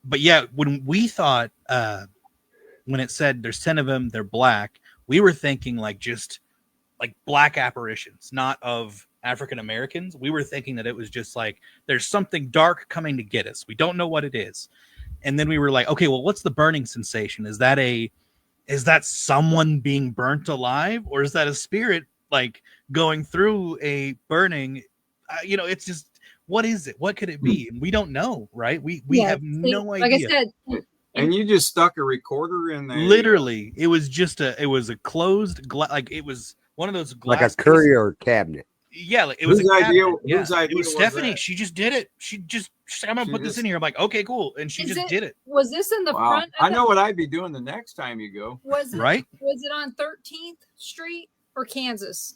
But yeah, when we thought, when it said there's 10 of them, they're black, we were thinking just like black apparitions, not of African Americans. We were thinking that it was just like, there's something dark coming to get us. We don't know what it is. And then we were like, okay, well, what's the burning sensation? Is that someone being burnt alive, or is that a spirit like going through a burning? It's just, what is it? What could it be? And we don't know, right? We have no idea. Like I said, and you just stuck a recorder in there. Literally, it was a closed like it was one of those glass, like a courier cabinet. Yeah, like it was Whose a idea? cabinet. Yeah. Whose idea it was was Stephanie. that? She just did it. She said, I'm gonna put this in here. I'm like, okay, cool, and she just did it. Was this in the Wow. front? I know what I'd be doing the next time you go. Was it right? Was it on 13th Street or Kansas?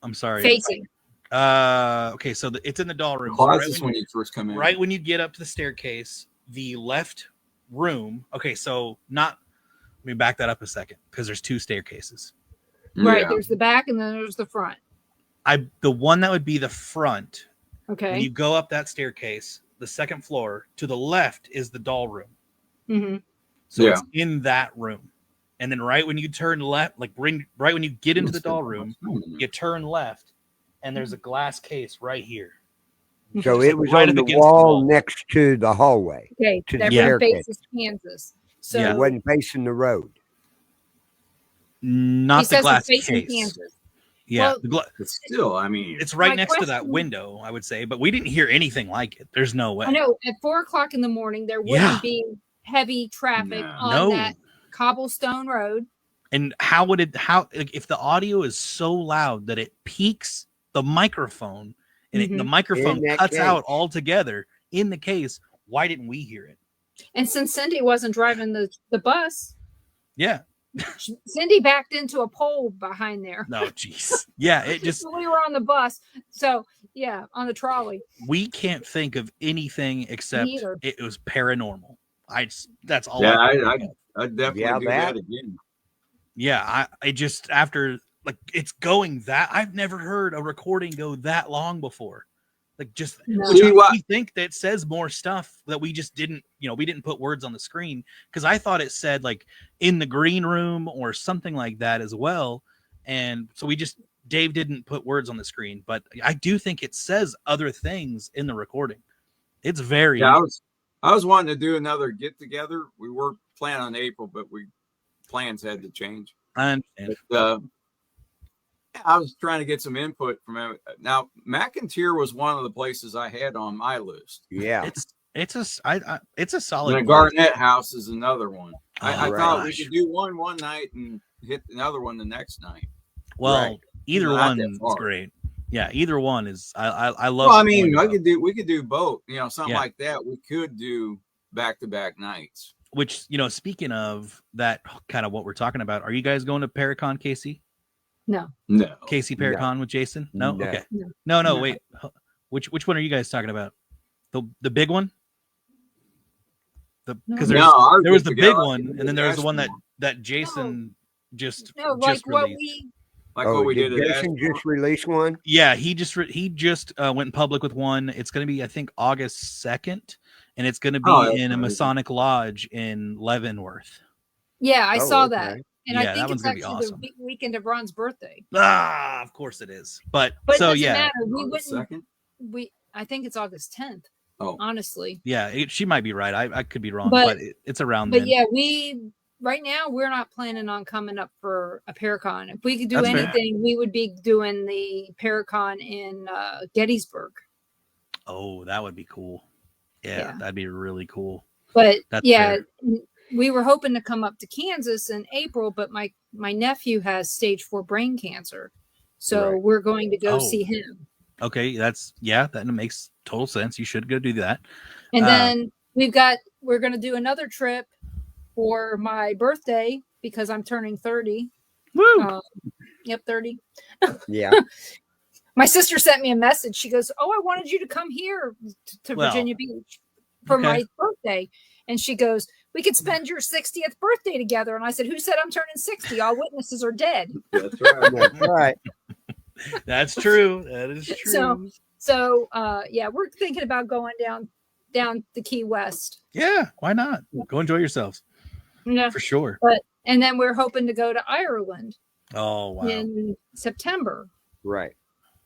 I'm sorry. Facing. Okay, so it's in the doll room. Closets when you first come in. Right when you get up to the staircase, the left room. Okay, so let me back that up a second, because there's two staircases. Right. Yeah. There's the back and then there's the front. The one that would be the front. Okay. When you go up that staircase, the second floor, to the left is the doll room. Mm-hmm. So it's in that room. And then right when you turn left, right when you get into the doll room, you turn left, and there's a glass case right here. So Just it was right on up the against the wall wall. next to the hallway. Okay. To the That staircase. faces Kansas. So Yeah. It wasn't facing the road. Not he the says glass it's facing case. Kansas. Yeah, Well, But still, I mean, it's right My next to that question- window, I would say, but we didn't hear anything like it. There's no way. I know at 4:00 in the morning there wouldn't Yeah. be heavy traffic No. on No. that cobblestone road. And if the audio is so loud that it peaks the microphone and the microphone In that cuts out case. altogether in the case, why didn't we hear it? And since Cindy wasn't driving the bus, Yeah. Cindy backed into a pole behind there. No, jeez. Yeah, it just, We were on the bus. So, yeah, on the trolley. we can't think of anything except either. it was paranormal. That's all. yeah, I can think of. I'd definitely Yeah, do that. that again. Yeah, I just, after, like, it's going that, I've never heard a recording go that long before. Like, just, No. which See what- we think that says more stuff that we just didn't, we didn't put words on the screen, because I thought it said, like, in the green room or something like that as well. And so we just Dave didn't put words on the screen, but I do think it says other things in the recording. It's very. Yeah, I was wanting to do another get together. We were planning on April, but plans had to change. I understand. But, I was trying to get some input from him. Now, McIntyre was one of the places I had on my list. Yeah. It's a solid. And the Garnett House is another one. I right. thought we could do one night and hit another one the next night. Well, Right. either Not one that is far. great. Yeah, either one is. I love. Well, I mean, going to we could do both. You know, something Yeah. like that. We could do back-to-back nights. Which, speaking of that, kind of what we're talking about. Are you guys going to Paracon, Casey? No. No. Casey Paracon with Jason? No. No. Okay. No. No. No. Wait. Which one are you guys talking about? The big one? Because No, there was the big together. one, and then there was the one that Jason just No, like just what released. Like Oh, what we did did at Jason Ashmore. just release one? Yeah, he just went public with one. It's going to be, I think, August 2nd, and it's going to be Oh, that's in a amazing. Masonic Lodge in Leavenworth. Yeah, I Oh, saw okay. that. And Yeah, I that think one's it's gonna be actually awesome. the weekend of Ron's birthday. Ah, of course it is. But But so it doesn't yeah, matter. We August wouldn't 2nd? I think it's August 10th. Oh. Honestly. yeah, she might be right. I could be wrong, But- but it's around But then. yeah, right now we're not planning on coming up for a Paracon. If we could do That's fair. anything, we would be doing the Paracon in Gettysburg. Oh, that would be cool. Yeah, Yeah. that'd be really cool. But That's yeah, fair. we were hoping to come up to Kansas in April, but my nephew has stage 4 brain cancer. So Right. we're going to go Oh. see him. Okay, that makes total sense. You should go do that. And Uh, then we're going to do another trip for my birthday because I'm turning 30. Woo! Yep, 30. Yeah. My sister sent me a message. She goes, "Oh, I wanted you to come here to Well, Virginia Beach for okay. my birthday." And she goes, "We could spend your 60th birthday together." And I said, "Who said I'm turning 60? All witnesses are dead." That's right. That's right. That's true. That is true. So yeah, we're thinking about going down the Key West. Yeah, why not? Go enjoy yourselves Yeah. for sure. And then we're hoping to go to Ireland Oh wow. in September. Right.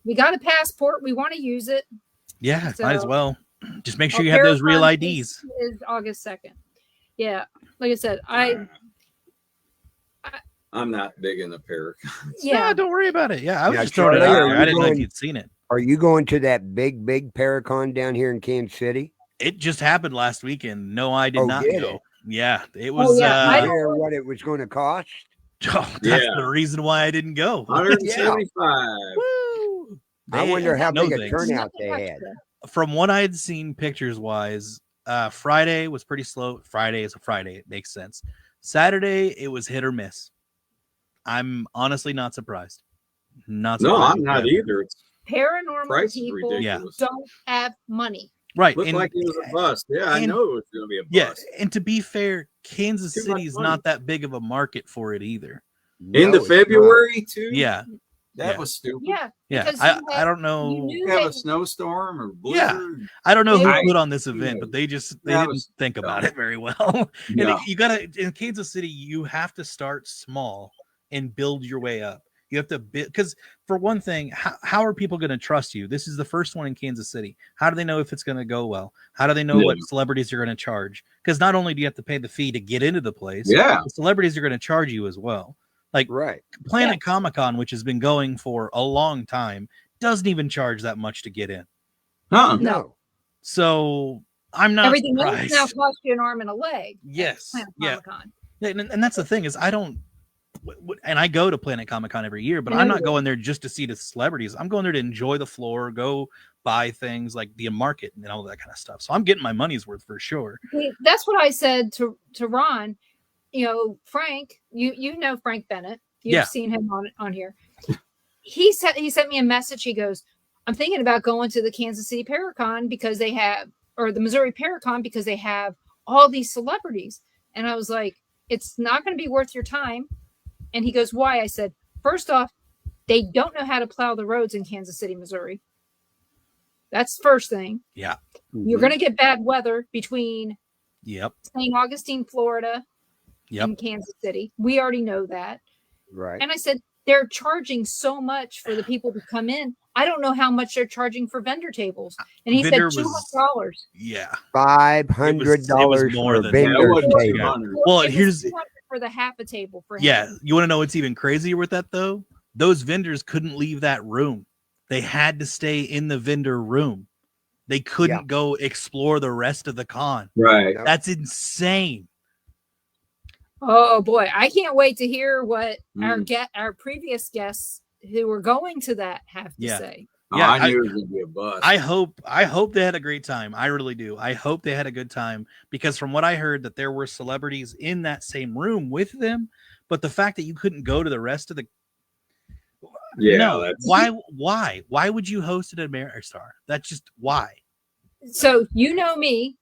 We got a passport. We want to use it. Yeah, So- might as well. Just make sure Our you have those Paracon real is- IDs. Is August 2nd. Yeah. Like I said, I'm not big in the Paracon. yeah. No, don't worry about it. Yeah, I was Yeah, just throwing it Charlie, out are there. you I didn't know if going- you'd seen it. Are you going to that big Paracon down here in Kansas City? It just happened last weekend. No, I did Oh, not did go. it? Yeah, it was. yeah, Did I you don't- hear what it was going to cost? That's Yeah. the reason why I didn't go. 175. Woo! I They wonder how had no big a thanks. turnout Nothing they had. extra. From what I had seen pictures wise, Friday was pretty slow. Friday is a Friday. It makes sense. Saturday, it was hit or miss. I'm honestly not surprised. Not No, surprised I'm not whatsoever. either. It's Paranormal price is people ridiculous. don't have money. Right. Looked and- like it was a bust. Yeah, I and- know it was going to be a Yeah, bust. and to be fair, Kansas Too much City is money. not that big of a market for it either. Into No, it's February too. Yeah, that yeah. was stupid. Yeah. yeah. Because I don't you know. knew You have they- a snowstorm or Yeah. blizzard. I don't know who Yeah. put on this event, but they didn't was think about dumb. it very well. And No. you gotta in Kansas City, you have to start small and build your way up. You have to build because for one thing, how are people going to trust you? This is the first one in Kansas City. How do they know if it's going to go well? How do they know Yeah. what celebrities are going to charge? Because not only do you have to pay the fee to get into the place, Yeah. the celebrities are going to charge you as well. Like right. Planet Comic-Con, which has been going for a long time, doesn't even charge that much to get in. Huh. No. So I'm not everything else surprised. now costs you an arm and a leg. Yes. Planet Yeah. Comic-Con. And that's the thing is I don't and I go to Planet Comic-Con every year, but I I'm know not you going there just to see the celebrities. I'm going there to enjoy the floor, go buy things like the market and all that kind of stuff. So I'm getting my money's worth for sure. That's what I said to Ron. You know, Frank, you know Frank Bennett. You've Yeah. seen him on here. He sent me a message. He goes, "I'm thinking about going to the Kansas City Paracon because they have, or the Missouri Paracon because they have all these celebrities." And I was like, "It's not going to be worth your time." And he goes, "Why?" I said, "First off, they don't know how to plow the roads in Kansas City, Missouri. That's the first thing. Yeah. You're going to get bad weather between Yep. St. Augustine, Florida, Yep. and Kansas City. We already know that." Right. And I said, they're charging so much for the people to come in. I don't know how much they're charging for vendor tables. And he Vendor said was- $200. Yeah. $500 more for a than- Yeah, it vendor wasn't table. 200. Well, It was here's- 200 for the half a table for him. Yeah. You want to know what's even crazier with that though? Those vendors couldn't leave that room. They had to stay in the vendor room. They couldn't go explore the rest of the con. Right. Yep. That's insane. Oh boy, I can't wait to hear what Mm. our previous guests who were going to that have to Yeah. say. Oh, Yeah, I knew it was gonna be a bust. I hope they had a great time. I really do. I hope they had a good time because from what I heard that there were celebrities in that same room with them, but the fact that you couldn't go to the rest of the yeah. no, That's, why would you host at Ameristar? That's just why. So you know me.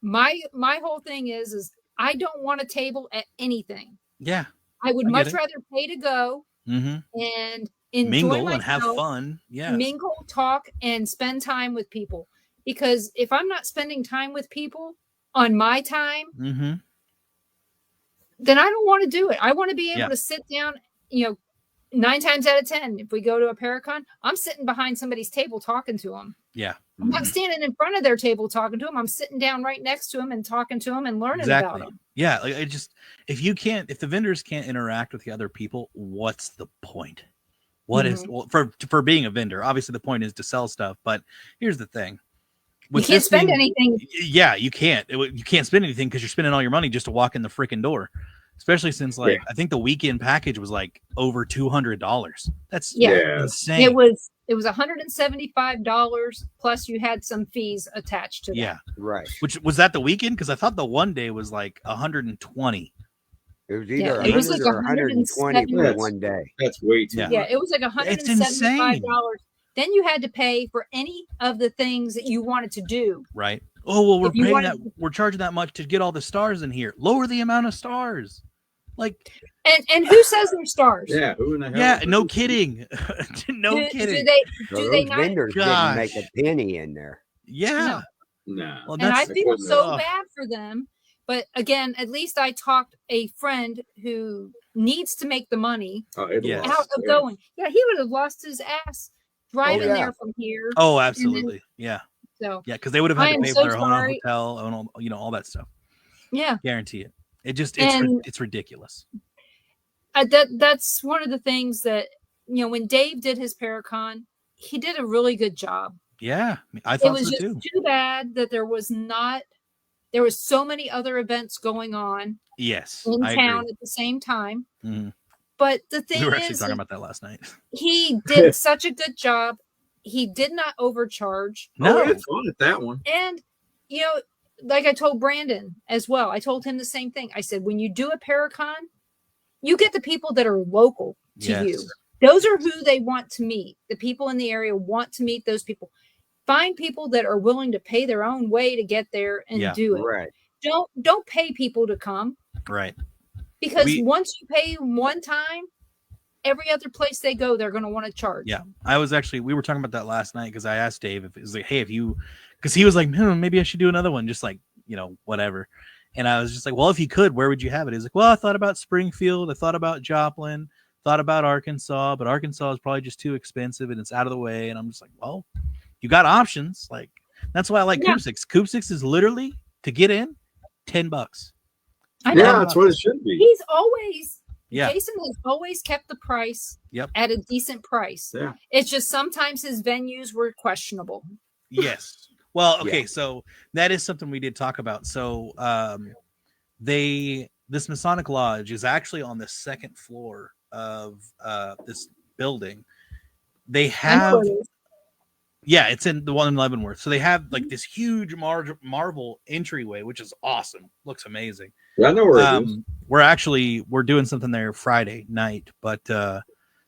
My whole thing is I don't want a table at anything. Yeah. I would I get much it. rather pay to go Mm-hmm. and enjoy Mingle myself, and have fun. Yeah. mingle, talk, and spend time with people. Because if I'm not spending time with people on my time, Mm-hmm. then I don't want to do it. I want to be able Yeah. to sit down, 9 times out of 10, if we go to a Paracon, I'm sitting behind somebody's table talking to them. Yeah. I'm not standing in front of their table talking to them. I'm sitting down right next to them and talking to them and learning about Exactly. them. Yeah. Like it just if the vendors can't interact with the other people, what's the point? What is well, for being a vendor? Obviously, the point is to sell stuff. But here's the thing: You can't spend anything. Yeah, you can't. You can't spend anything because you're spending all your money just to walk in the freaking door. Especially since, like, I think the weekend package was like over $200. That's insane. It was $175 plus you had some fees attached to that. Yeah, Right. Which was that the weekend? Because I thought the one day was like 120. It was either it was 100 like or 120 for $170. one day. That's way too Yeah. much. Yeah, it was like It's $175. insane. Then you had to pay for any of the things that you wanted to do. Right. Oh well, we're If you paying wanted that. We're charging that much to get all the stars in here. Lower the amount of stars. Like, And who says they're stars? Yeah. Who in the hell? yeah, no kidding. No do, kidding. So do they those not? vendors didn't make a Gosh. penny in there. Yeah. No. Well, And I that's feel so ugh. bad for them. But again, at least I talked a friend who needs to make the money Oh, it Yes. lost out of there. going. Yeah, he would have lost his ass driving yeah. there from here. Oh, absolutely. Yeah. So Yeah, because they would have had I to am pay so for their own sorry. hotel and all that stuff. yeah, Guarantee it. And- It's ridiculous. that's one of the things that when Dave did his Paracon, he did a really good job. Yeah, I It thought was so just too. too bad that there was so many other events going on Yes, in I town agree. at the same time. Mhm. But the thing We were actually is, talking about that last night. he did such a good job. He did not overcharge. Oh, No, we had fun at that one. And, like I told Brandon as well, I told him the same thing. I said, when you do a Paracon, you get the people that are local to Yes. you. Those are who they want to meet. The people in the area want to meet those people. Find people that are willing to pay their own way to get there and Yeah. do it. Right. Don't pay people to come, right. because We- once you pay one time, every other place they go, they're going to want to charge. Yeah, we were talking about that last night because I asked Dave if it was like, hey, because he was like, maybe I should do another one, just like, whatever. And I was just like, well, if you could, where would you have it? He's like, well, I thought about Springfield. I thought about Joplin, thought about Arkansas, but Arkansas is probably just too expensive and it's out of the way. And I'm just like, well, you got options. Like, that's why I like Yeah. Coop Six. Coop Six is literally to get in $10. I know. Yeah, that's what it should be. He's always, Yeah. Jason has always kept the price Yep. at a decent price. Yeah. It's just sometimes his venues were questionable. Yes. Well, okay, so that is something we did talk about. So this Masonic Lodge is actually on the second floor of this building. They I know have it is. yeah, it's in the one in Leavenworth. So they have like this huge marble entryway, which is awesome. Looks amazing. Yeah, I know where it is. We're doing something there Friday night, but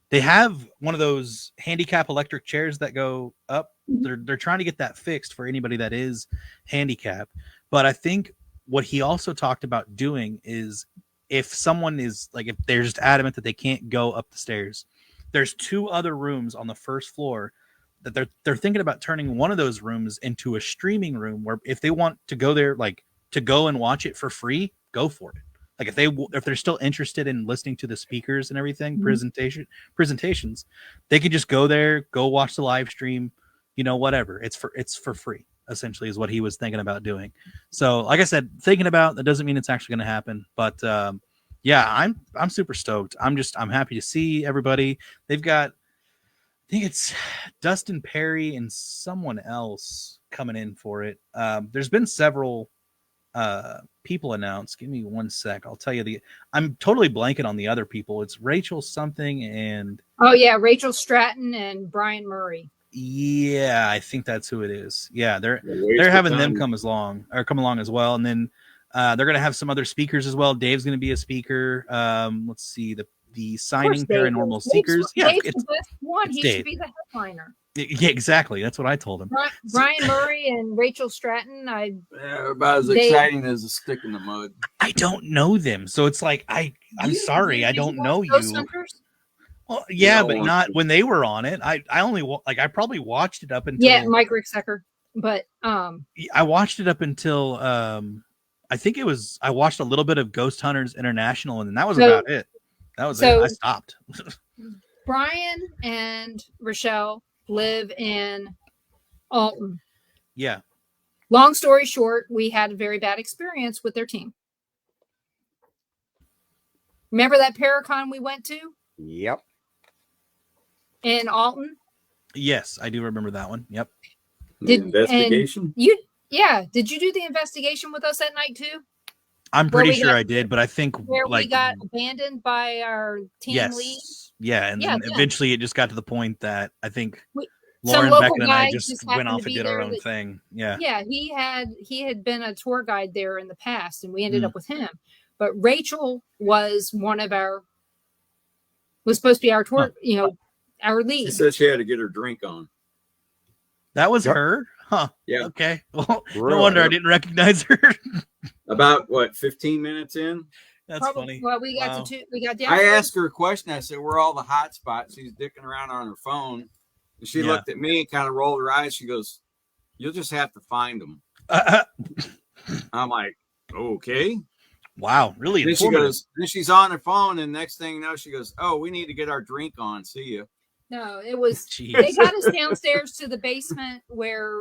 they have one of those handicap electric chairs that go up. They're trying to get that fixed for anybody that is handicap. But I think what he also talked about doing is if someone is like, if they're just adamant that they can't go up the stairs, there's 2 other rooms on the first floor that they're thinking about turning one of those rooms into a streaming room where if they want to go there, like to go and watch it for free, go for it. Like if they're still interested in listening to the speakers and everything, presentations, they can just go there, go watch the live stream, whatever. It's for free, essentially, is what he was thinking about doing. So, like I said, thinking about that doesn't mean it's actually going to happen. But yeah, I'm super stoked. I'm happy to see everybody. They've got, I think it's Dustin Perry and someone else coming in for it. There's been several people announced. Give me 1 sec. I'll tell you I'm totally blanking on the other people. It's Rachel something and Rachel Stratton and Brian Murray. Yeah, I think that's who it is. Yeah, they're having them come along as well, and then they're gonna have some other speakers as well. Dave's gonna be a speaker. Let's see the signing Paranormal Seekers. Dave's the best one. He Dave. should be the headliner. Yeah, exactly. That's what I told him. Brian Murray and Rachel Stratton. About as exciting as a stick in the mud. I don't know them, so it's like I'm sorry, I don't know you. Hunters? Well, yeah, but not when they were on it. I only I probably watched it up until Mike Ricksecker, but I watched it up until I think I watched a little bit of Ghost Hunters International, and that was about it. That was it. I stopped. Brian and Rochelle live in Alton. Yeah. Long story short, we had a very bad experience with their team. Remember that Paracon we went to? Yep. In Alton? Yes, I do remember that one. Yep. Investigation? Did you do the investigation with us that night too? I'm pretty sure I did, but I think where we got abandoned by our team lead. Yeah, and then eventually it just got to the point that I think Lauren, Beckett, and I just went off and did our own thing. Yeah. Yeah, he had been a tour guide there in the past, and we ended up with him. But Rachel was supposed to be our tour, our lead. She said she had to get her drink on. That was her? Huh. Yeah. Okay. Well, no wonder I didn't recognize her. About 15 minutes in? That's funny. Well, we got down. I asked her a question. I said, where are all the hot spots? She's dicking around on her phone. And she looked at me and kind of rolled her eyes. She goes, you'll just have to find them. I'm like, okay. Wow, really? Then she goes, then she's on her phone, and next thing you know, she goes, oh, we need to get our drink on. See you. No, it was they got us downstairs to the basement where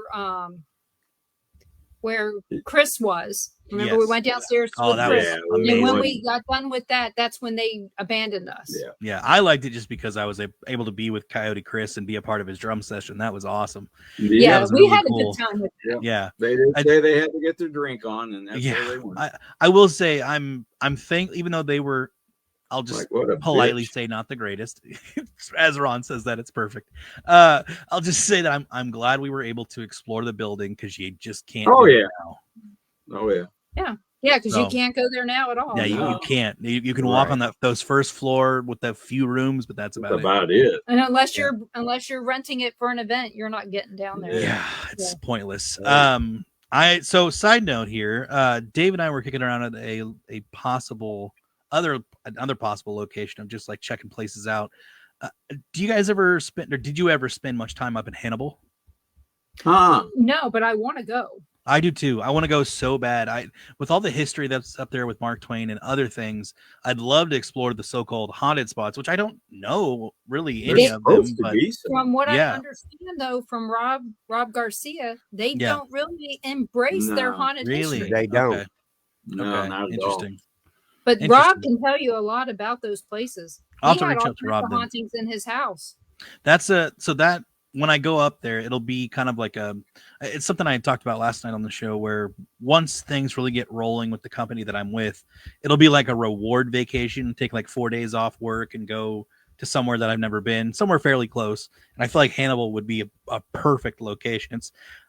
Chris was. Remember, we went downstairs to Chris. And when we got done with that, that's when they abandoned us. Yeah, I liked it just because I was able to be with Coyote Chris and be a part of his drum session. That was awesome. Yeah, we had a good time with it. Yeah. They did say they had to get their drink on, and that's where they went. I will say I'm thankful, even though they were, I'll just politely say not the greatest. As Ron says that, it's perfect. I'll just say that I'm glad we were able to explore the building, because you just can't do it now. Oh yeah. Yeah, because you can't go there now at all. Yeah, you can't. You can walk on those first floor with the few rooms, but that's about it. And unless you're renting it for an event, you're not getting down there. Yeah, it's pointless. So side note here, Dave and I were kicking around at a possible another possible location of just like checking places out. Do you guys ever did you ever spend much time up in Hannibal? No, but I want to go. I do too. I want to go so bad. With all the history that's up there with Mark Twain and other things, I'd love to explore the so-called haunted spots, which I don't know really any of them. But from what I understand, though, from Rob Garcia, they don't really embrace their haunted history. They don't. Okay. No, not at interesting. All. But Rob can tell you a lot about those places. I'll have to reach out to Rob. Hauntings in his house. When I go up there, it'll be kind of like it's something I talked about last night on the show, where once things really get rolling with the company that I'm with, it'll be like a reward vacation, take like 4 days off work and go to somewhere that I've never been, somewhere fairly close. And I feel like Hannibal would be a perfect location. I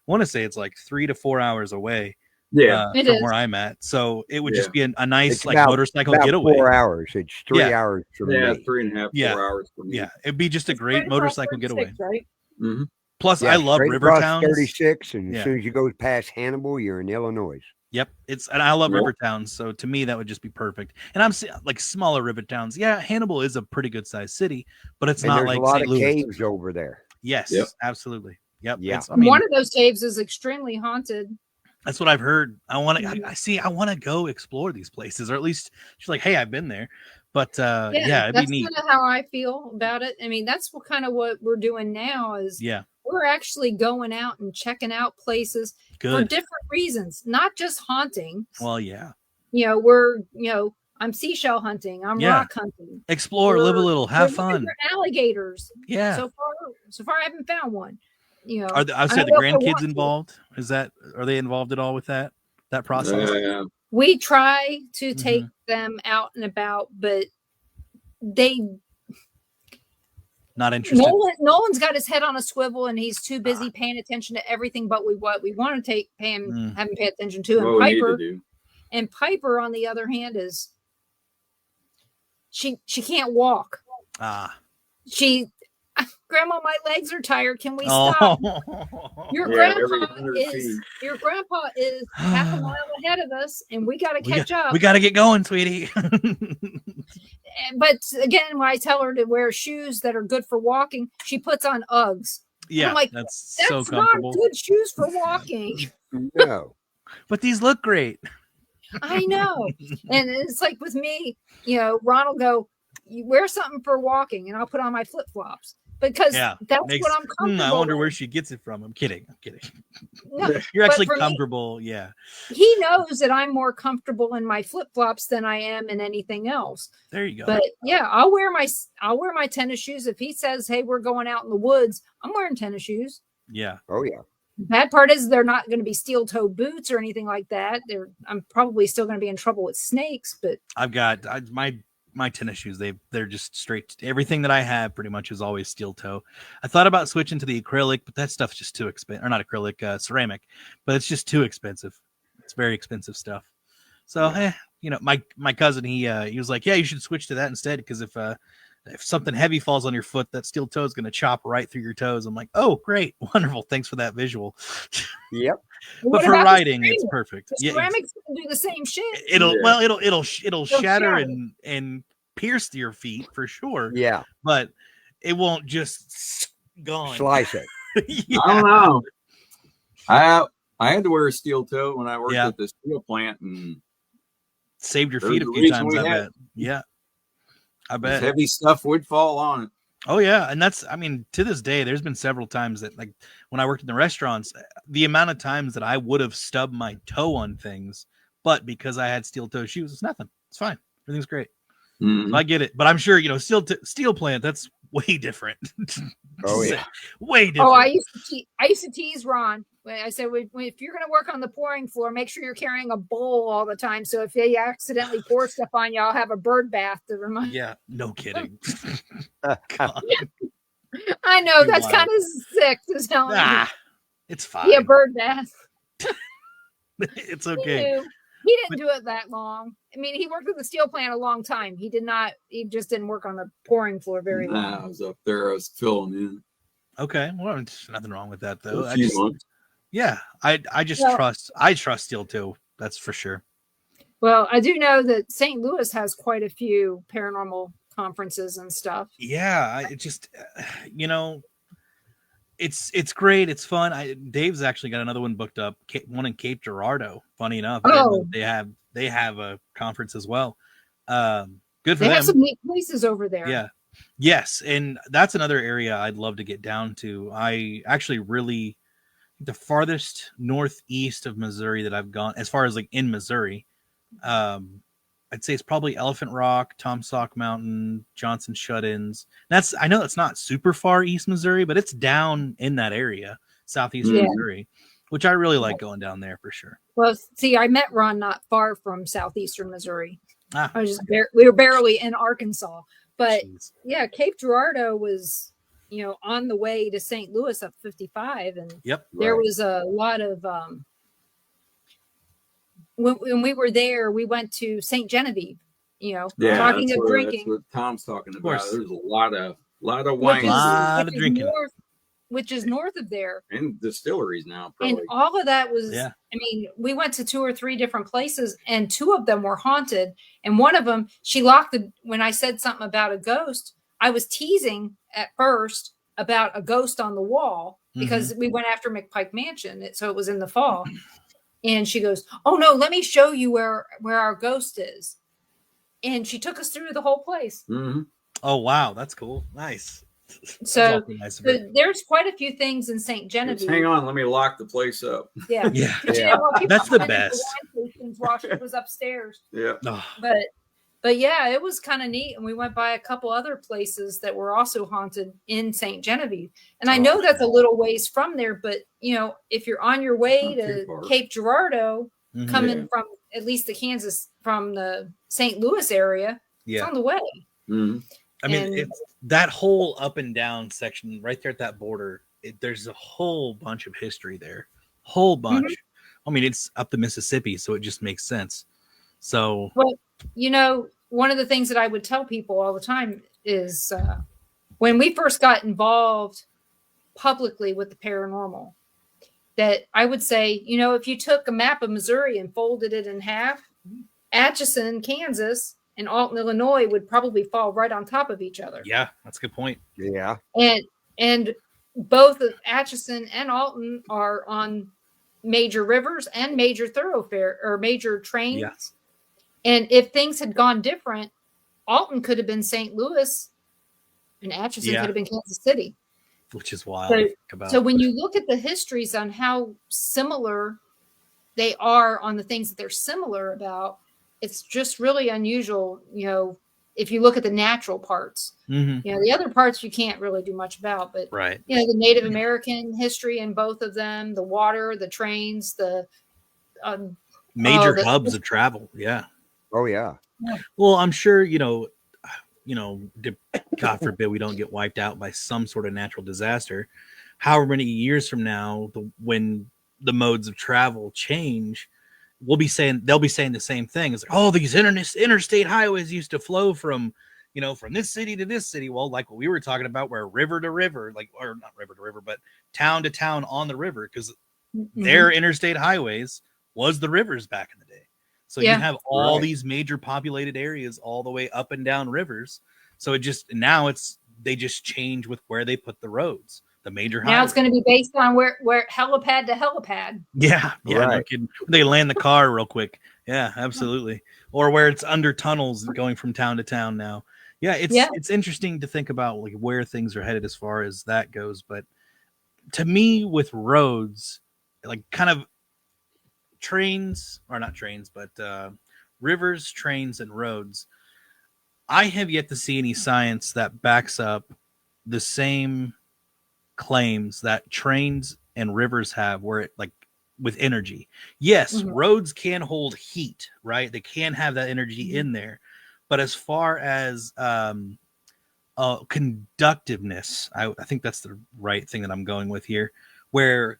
want to say it's like 3 to 4 hours away. From where I'm at. So it would just be a nice motorcycle getaway. 4 hours. It's 3 hours from me. 3.5, 4 hours from me. Yeah, it'd be just a great motorcycle getaway. Right? Mm-hmm. Plus, I love river towns. 36, and as soon as you go past Hannibal, you're in Illinois. Yep, and I love river towns, so to me that would just be perfect. And I'm like smaller river towns. Yeah, Hannibal is a pretty good sized city, but it's not like a lot St. of Louis. caves over there. Yes, absolutely. Yep. Yeah. One of those caves is extremely haunted. That's what I've heard. I want to. I see. I want to go explore these places, or at least she's like, "Hey, I've been there." But yeah, it'd be that's neat. kind of how I feel about it. I mean, that's what kind of what we're doing now is Yeah, we're actually going out and checking out places for good. different reasons, not just haunting. Well, yeah. I'm seashell hunting. I'm Yeah. rock hunting. Explore, live a little, have we're fun. looking for alligators. Yeah. So far, I haven't found one. Are I said the grandkids involved? Are they involved at all with that process? We try to take them out and about, but they not interested. Nolan's got his head on a swivel and he's too busy paying attention to everything but what we want to have him pay attention to. And Piper, on the other hand, is she can't walk. Grandma, my legs are tired. Can we stop? Your grandpa is half a mile ahead of us, and we got to catch up. We got to get going, sweetie. But again, when I tell her to wear shoes that are good for walking, she puts on Uggs. Yeah, I'm like, that's so comfortable. Not good shoes for walking. No, but these look great. I know, and it's like with me, Ron will go, "You wear something for walking," and I'll put on my flip flops. Because that's what I'm comfortable I wonder where she gets it from. I'm kidding. No, you're actually comfortable. Me, he knows that I'm more comfortable in my flip-flops than I am in anything else. There you go. But yeah, I'll wear my tennis shoes. If he says, "Hey, we're going out in the woods," I'm wearing tennis shoes. Yeah. Oh yeah. The bad part is they're not going to be steel-toe boots or anything like that. I'm probably still going to be in trouble with snakes, but I've got my tennis shoes, they're just straight. Everything that I have pretty much is always steel toe. I thought about switching to the acrylic, but that stuff's just too expensive. Or not acrylic, ceramic, but it's just too expensive. It's very expensive stuff. So, my cousin, he was like, yeah, you should switch to that instead, because if something heavy falls on your foot, that steel toe is going to chop right through your toes. I'm like, oh, great, wonderful, thanks for that visual. Yep. But for riding, it's perfect. The ceramics can do the same shit. It'll shatter and pierce your feet for sure. Yeah. But it won't just gone. Slice it. Yeah. I don't know. I had to wear a steel toe when I worked at the steel plant and saved your feet a few times, I bet. Yeah. I bet. Heavy stuff would fall on it. Oh yeah, and to this day, there's been several times that, like, when I worked in the restaurants, the amount of times that I would have stubbed my toe on things, but because I had steel toe shoes, it's nothing. It's fine. Everything's great. Mm-hmm. So I get it, but I'm sure steel plant, that's way different. Oh yeah, way different. Oh, I used to tease Ron. I said, if you're going to work on the pouring floor, make sure you're carrying a bowl all the time. So if they accidentally pour stuff on you, I'll have a bird bath to remind. Yeah, no kidding. I know that's kind of sick to tell me. It's fine. Yeah, bird bath. It's okay. He didn't do it that long. I mean, he worked at the steel plant a long time. He just didn't work on the pouring floor very long. I was up there. I was filling in. Okay. Well, there's nothing wrong with that, though. I trust steel too. That's for sure. Well, I do know that St. Louis has quite a few paranormal conferences and stuff. Yeah. It's great. It's fun. Dave's actually got another one booked up. One in Cape Girardeau. Funny enough, they have a conference as well. Good for them. They have some neat places over there. Yeah. Yes, and that's another area I'd love to get down to. I actually the farthest northeast of Missouri that I've gone, as far as like in Missouri, I'd say it's probably Elephant Rock, Tom Sauk Mountain, Johnson Shut-ins. I know that's not super far east Missouri, but it's down in that area, southeastern Missouri, which I really like going down there for sure. Well, see, I met Ron not far from southeastern Missouri. We were barely in Arkansas. But yeah, Cape Girardeau was, on the way to St. Louis up 55. And there was a lot of, when we were there, we went to St. Genevieve, talking of drinking. That's what Tom's talking about. There's a lot of wine. A lot of drinking. Which is north of there. And distilleries now. Probably. And all of that was, we went to 2 or 3 different places and 2 of them were haunted. And one of them, she locked when I said something about a ghost, I was teasing at first about a ghost on the wall because we went after McPike Mansion. So it was in the fall. And she goes, "Oh no, let me show you where our ghost is." And she took us through the whole place. Mm-hmm. Oh wow, that's cool. Nice. That's So, awfully nice of her. there's quite a few things in St. Just Genevieve. hang on, let me lock the place up. Yeah. Yeah. Yeah. That's the best. While she was upstairs. Yeah. Oh, But yeah, it was kind of neat. And we went by a couple other places that were also haunted in St. Genevieve. And I know that's a little ways from there, but if you're on your way Not too to far. Cape Girardeau, mhm. coming from at least the Kansas, from the St. Louis area, it's Yeah. on the way. Mm-hmm. I mean, And- it's that whole up and down section right there at that border. There's a whole bunch of history there. Whole bunch. I mean, it's up the Mississippi, so it just makes sense. So, Well, one of the things that I would tell people all the time is when we first got involved publicly with the paranormal, that I would say, if you took a map of Missouri and folded it in half, Atchison, Kansas, and Alton, Illinois would probably fall right on top of each other. yeah, that's a good point. Yeah. And both of Atchison and Alton are on major rivers and major thoroughfare or major trains. Yeah. And if things had gone different, Alton could have been St. Louis and Atchison Yeah. could have been Kansas City. Which is wild So- to think about. So when you look at the histories on how similar they are on the things that they're similar about, it's just really unusual, if you look at the natural parts. Mhm. The other parts you can't really do much about, but Right. the Native American history in both of them, the water, the trains, the Major the- hubs of travel. Yeah. Oh yeah. Well, I'm sure, God forbid we don't get wiped out by some sort of natural disaster. However many years from now, when the modes of travel change, they'll be saying the same thing. It's like, oh, these interstate highways used to flow from this city to this city. Well, like what we were talking about, where river to river, or not river to river, but town to town on the river, because their interstate highways was the rivers back in the day. So Yeah. you have all Right. these major populated areas all the way up and down rivers. So they just change with where they put the roads, the major now highways. it's going to be based on where helipad to helipad. Yeah, no Right. kidding. They land the car real quick. Yeah, absolutely. Or where it's under tunnels going from town to town now. Yeah, it's interesting to think about like where things are headed as far as that goes. But to me, with roads, like kind of trains, or not trains, but rivers, trains, and roads, I have yet to see any science that backs up the same claims that trains and rivers have, where it, like, with energy. Yes, roads can hold heat, right? They can have that energy in there. But as far as conductiveness, I think that's the right thing that I'm going with here, where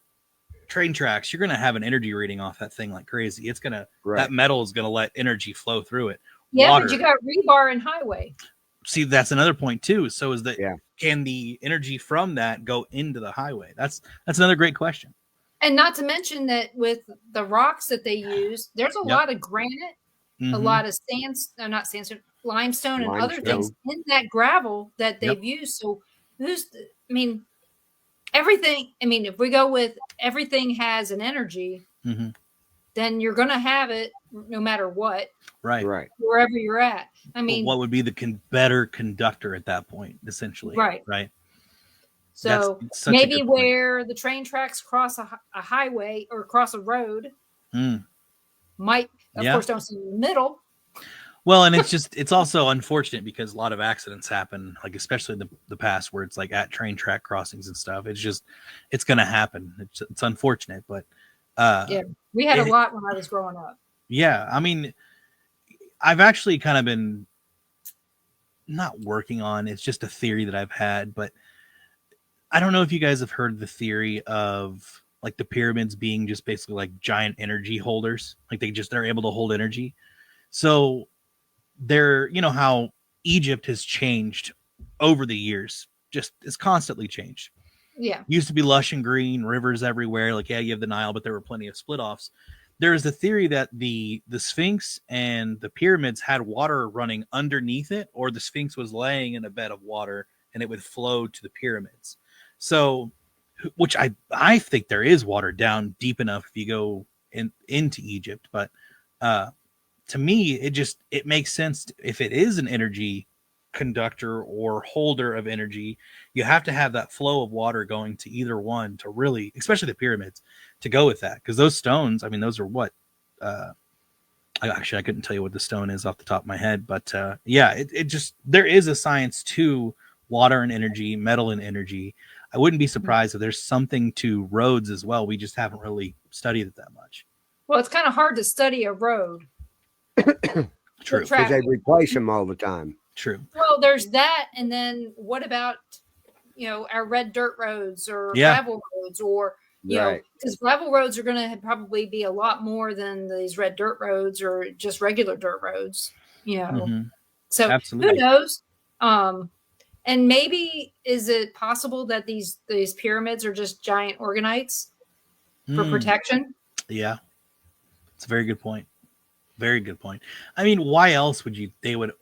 train tracks, you're going to have an energy reading off that thing like crazy. It's going to, Right. that metal is going to let energy flow through it. Yeah, Water. but you got rebar and highway. See, that's another point too. So is that, Yeah. can the energy from that go into the highway? That's another great question. And not to mention that with the rocks that they use, there's a Yep. lot of granite, a Mhm. lot of not sandstone, limestone, and other things Limestone. in that gravel that they've used. So everything, if we go with everything has an energy, Mhm. then you're going to have it no matter what, Right. Right. wherever you're at. But what would be the better conductor at that point, essentially? Right. Right. So That's such a maybe good point. where the train tracks cross a highway or cross a road might, of Yeah. course, don't see in the middle. Well, and it's also unfortunate because a lot of accidents happen, like especially in the past, where it's like at train track crossings and stuff. It's going to happen. It's unfortunate, but We had a lot when I was growing up. yeah, I mean, I've actually kind of been not working on. It's just a theory that I've had, but I don't know if you guys have heard the theory of like the pyramids being just basically like giant energy holders. Like they're able to hold energy. So they're, how Egypt has changed over the years, just it's constantly changed. Yeah. Used to be lush and green, rivers everywhere. Like, yeah, you have the Nile, but there were plenty of split offs. There is the theory that the Sphinx and the pyramids had water running underneath it, or the Sphinx was laying in a bed of water and it would flow to the pyramids. So, which I think there is water down deep enough if you go into Egypt. But to me, it makes sense if it is an energy conductor or holder of energy. You have to have that flow of water going to either one to really, especially the pyramids, to go with that, because those stones, I mean, those are what I couldn't tell you what the stone is off the top of my head, but yeah, it just, there is a science to water and energy, metal and energy. I wouldn't be surprised if there's something to roads as well. We just haven't really studied it that much. Well, it's kind of hard to study a road. True. Because they replace them all the time. True. Well, there's that, and then what about our red dirt roads or gravel roads, or you know, because gravel roads are going to probably be a lot more than these red dirt roads or just regular dirt roads. So absolutely. Who knows? And maybe is it possible that these pyramids are just giant organites for protection? Yeah, it's a very good point. Very good point. I mean, why else would they would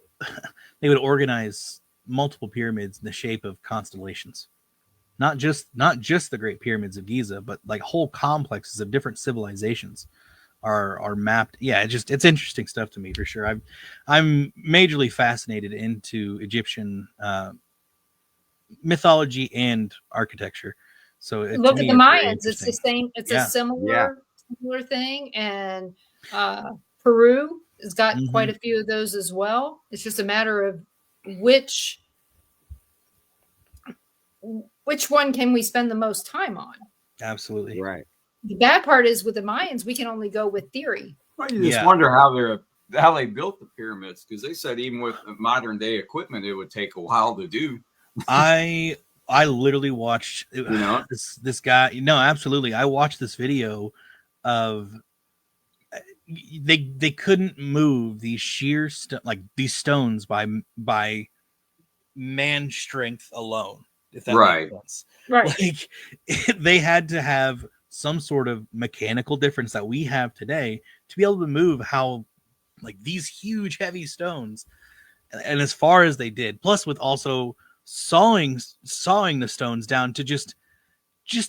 organize multiple pyramids in the shape of constellations? Not just the Great Pyramids of Giza, but like whole complexes of different civilizations are mapped. Yeah, it's interesting stuff to me for sure. I'm majorly fascinated into Egyptian mythology and architecture. So look at the Mayans. It's the same. It's a similar thing, and Peru has got quite a few of those as well. It's just a matter of which one can we spend the most time on. Absolutely. Right. The bad part is with the Mayans, we can only go with theory. Well, you just wonder how they built the pyramids, because they said even with modern day equipment, it would take a while to do. I literally watched this guy. No, absolutely. I watched this video of they couldn't move these sheer these stones by man strength alone. If that makes sense. Right. Like they had to have some sort of mechanical difference that we have today to be able to move these huge heavy stones, and as far as they did, plus with also sawing the stones down to just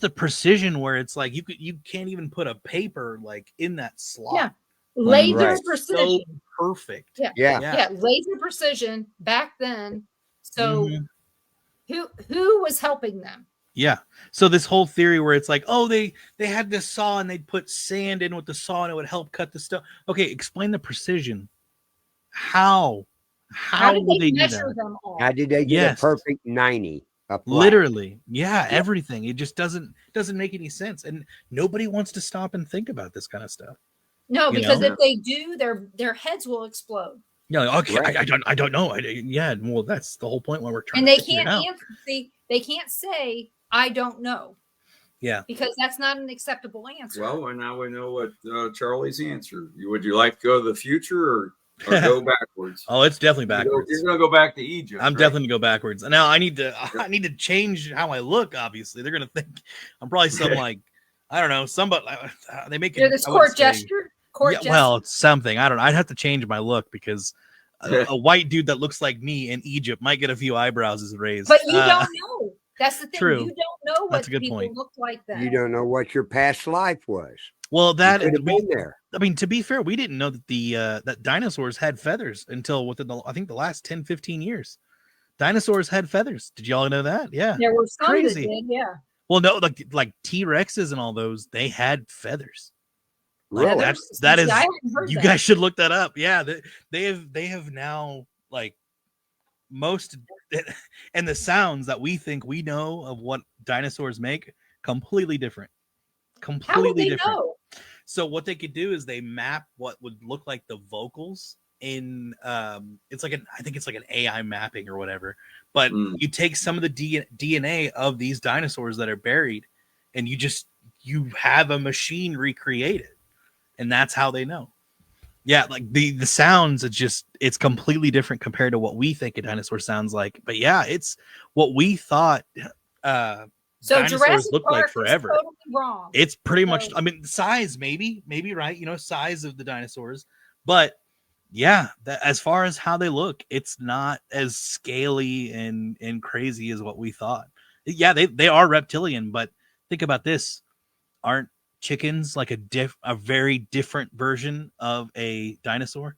the precision where it's like you can't even put a paper in that slot. Yeah. Laser precision. So perfect. Yeah. Laser precision back then. So who was helping them? Yeah. So this whole theory where it's like, oh, they had this saw and they'd put sand in with the saw and it would help cut the stone. Okay, explain the precision. How did they measure them all? How did they get a perfect 90? Literally. Yeah, everything. It just doesn't make any sense. And nobody wants to stop and think about this kind of stuff. No, because if they do, their heads will explode. Yeah, okay. I don't know. Well, that's the whole point when we're trying. And they can't answer. See, they can't say I don't know. Yeah, because that's not an acceptable answer. Well, and now we know what Charlie's answer. Would you like to go to the future or go backwards? Oh, it's definitely backwards. You're gonna go back to Egypt. I'm definitely gonna go backwards. Now I need to change how I look. Obviously, they're gonna think I'm probably some I don't know. Somebody they make it. This court gesture. Well, it's something. I don't know. I'd have to change my look because a white dude that looks like me in Egypt might get a few eyebrows raised. But you don't know. That's the thing. True. You don't know what people look like then. You don't know what your past life was. Well, that could have been there. I mean, to be fair, we didn't know that that dinosaurs had feathers until within the last 10, 15 years. Dinosaurs had feathers. Did y'all know that? Yeah. There were some crazy. That did, yeah. Well, no, like T-Rexes and all those, they had feathers. Really? That is. You guys should look that up. Yeah, they have now most and the sounds that we think we know of what dinosaurs make completely different. Completely How would they different. know? So what they could do is they map what would look like the vocals in it's like I think it's like an AI mapping or whatever. But you take some of the DNA of these dinosaurs that are buried, and you have a machine recreate it. And that's how they know. Yeah, like the sounds, it's completely different compared to what we think a dinosaur sounds like. But yeah, it's what we thought so dinosaurs Jurassic looked Park like forever. Is totally wrong. It's pretty much, I mean, size maybe right, size of the dinosaurs. But yeah, as far as how they look, it's not as scaly and crazy as what we thought. Yeah, they are reptilian, but think about this. Aren't chickens like a very different version of a dinosaur?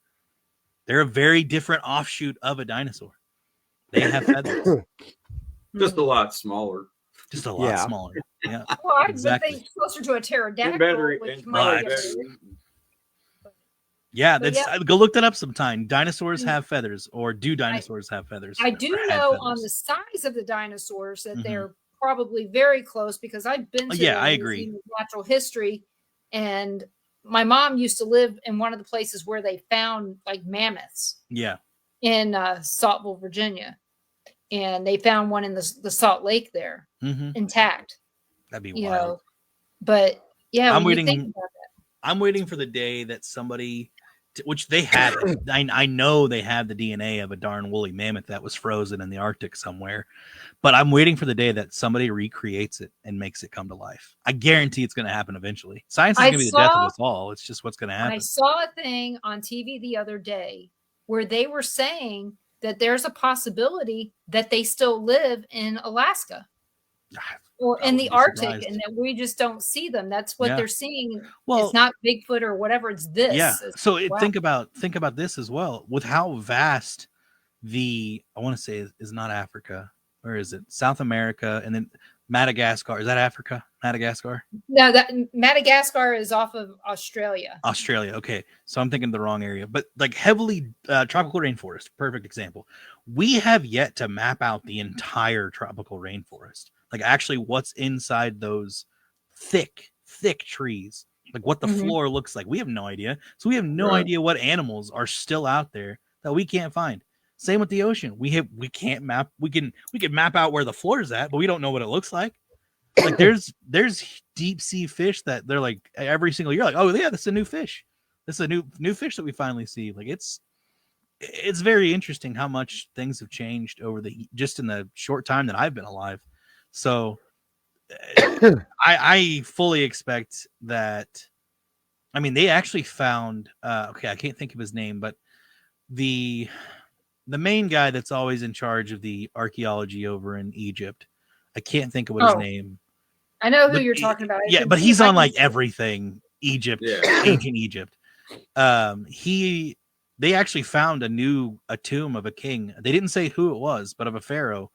They're a very different offshoot of a dinosaur. They have feathers, Just a lot smaller. just a lot Yeah. smaller. Yeah, Well, I exactly. would think closer to a pterodactyl, Better, which and might be Right. different. Yeah, But that's yeah. go look that up sometime. Dinosaurs Mm. have feathers, or do dinosaurs have feathers? I do Or had know feathers? on the size of the dinosaurs that Mhm. they're probably very close because I've been to Yeah, the I agree. Museum of Natural History, and my mom used to live in one of the places where they found like mammoths Yeah, in Saltville, Virginia, and they found one in the Salt Lake there hmm intact. that'd be You wild. know, but yeah, I'm when you waiting. think about I'm waiting for the day that somebody, which they have it. I know they have the DNA of a darn woolly mammoth that was frozen in the Arctic somewhere, but I'm waiting for the day that somebody recreates it and makes it come to life. I guarantee it's going to happen eventually. Science is I going to be the death of saw- us all. It's just what's going to I happen. saw a thing on TV the other day where they were saying that there's a possibility that they still live in Alaska or I in wouldn't the be Arctic, surprised. and that we just don't see them. That's what Yeah. they're seeing. Well, It's not Bigfoot or whatever. It's this. yeah. It's- So wow. think about this as well. With how vast I want to say is not Africa. Where is it? South America, and then Madagascar. Is that Africa? Madagascar? No, that Madagascar is off of Australia. Australia. Okay. So I'm thinking the wrong area, but like heavily tropical rainforest, perfect example. We have yet to map out the entire tropical rainforest. Like actually what's inside those thick trees, like what the Mhm. floor looks like. We have no idea. So we have no Right. idea what animals are still out there that we can't find. Same with the ocean. We can't map. We can map out where the floor is at, but we don't know what it looks like. Like there's deep sea fish that they're like every single year, like, oh yeah, this is a new fish. This is a new fish that we finally see. Like it's very interesting how much things have changed over just in the short time that I've been alive. So I fully expect that. I mean, they actually found okay, I can't think of his name, but the main guy that's always in charge of the archaeology over in Egypt. I can't think of what his Oh. name. I know who But you're talking about. I Yeah, can but see he's if I on can like see- everything Egypt, Yeah. ancient Egypt. They actually found a tomb of a king. They didn't say who it was, but of a pharaoh,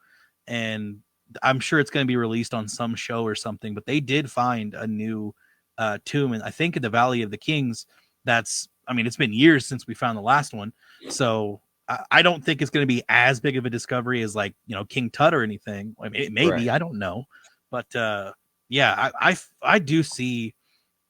and I'm sure it's going to be released on some show or something. But they did find a new tomb, and I think in the Valley of the Kings. I mean, it's been years since we found the last one, so I don't think it's going to be as big of a discovery as like King Tut or anything. I mean, it may be, Right. I don't know, but yeah, I do see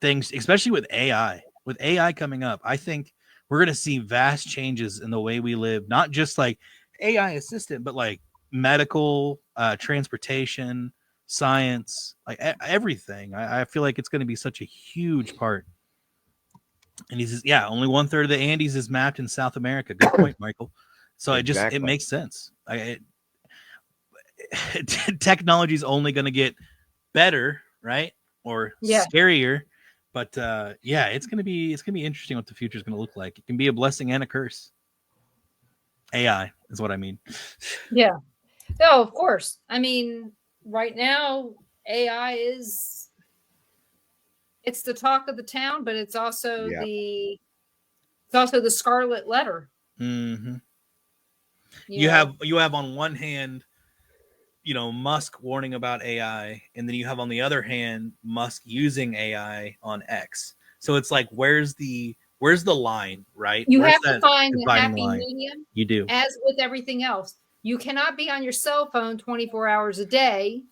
things, especially with AI. With AI coming up, I think we're going to see vast changes in the way we live. Not just like AI assistant, but like medical, transportation, science, like everything. I feel like it's going to be such a huge part. And he says, yeah, only 1/3 of the Andes is mapped in South America. Good point, Michael. So Exactly. it makes sense. Technology is only going to get better, right? Or Yeah. scarier. But yeah, it's gonna be interesting what the future is gonna look like. It can be a blessing and a curse. AI is what I mean. Yeah. No, of course. I mean, right now, AI it's the talk of the town, but it's also Yeah. the scarlet letter. Mm-hmm. You You know? have on one hand, Musk warning about AI, and then you have on the other hand Musk using AI on X. So it's like, where's the line, right? You Where's have to that find the dividing happy line? medium, You do. as with everything else. You cannot be on your cell phone 24 hours a day.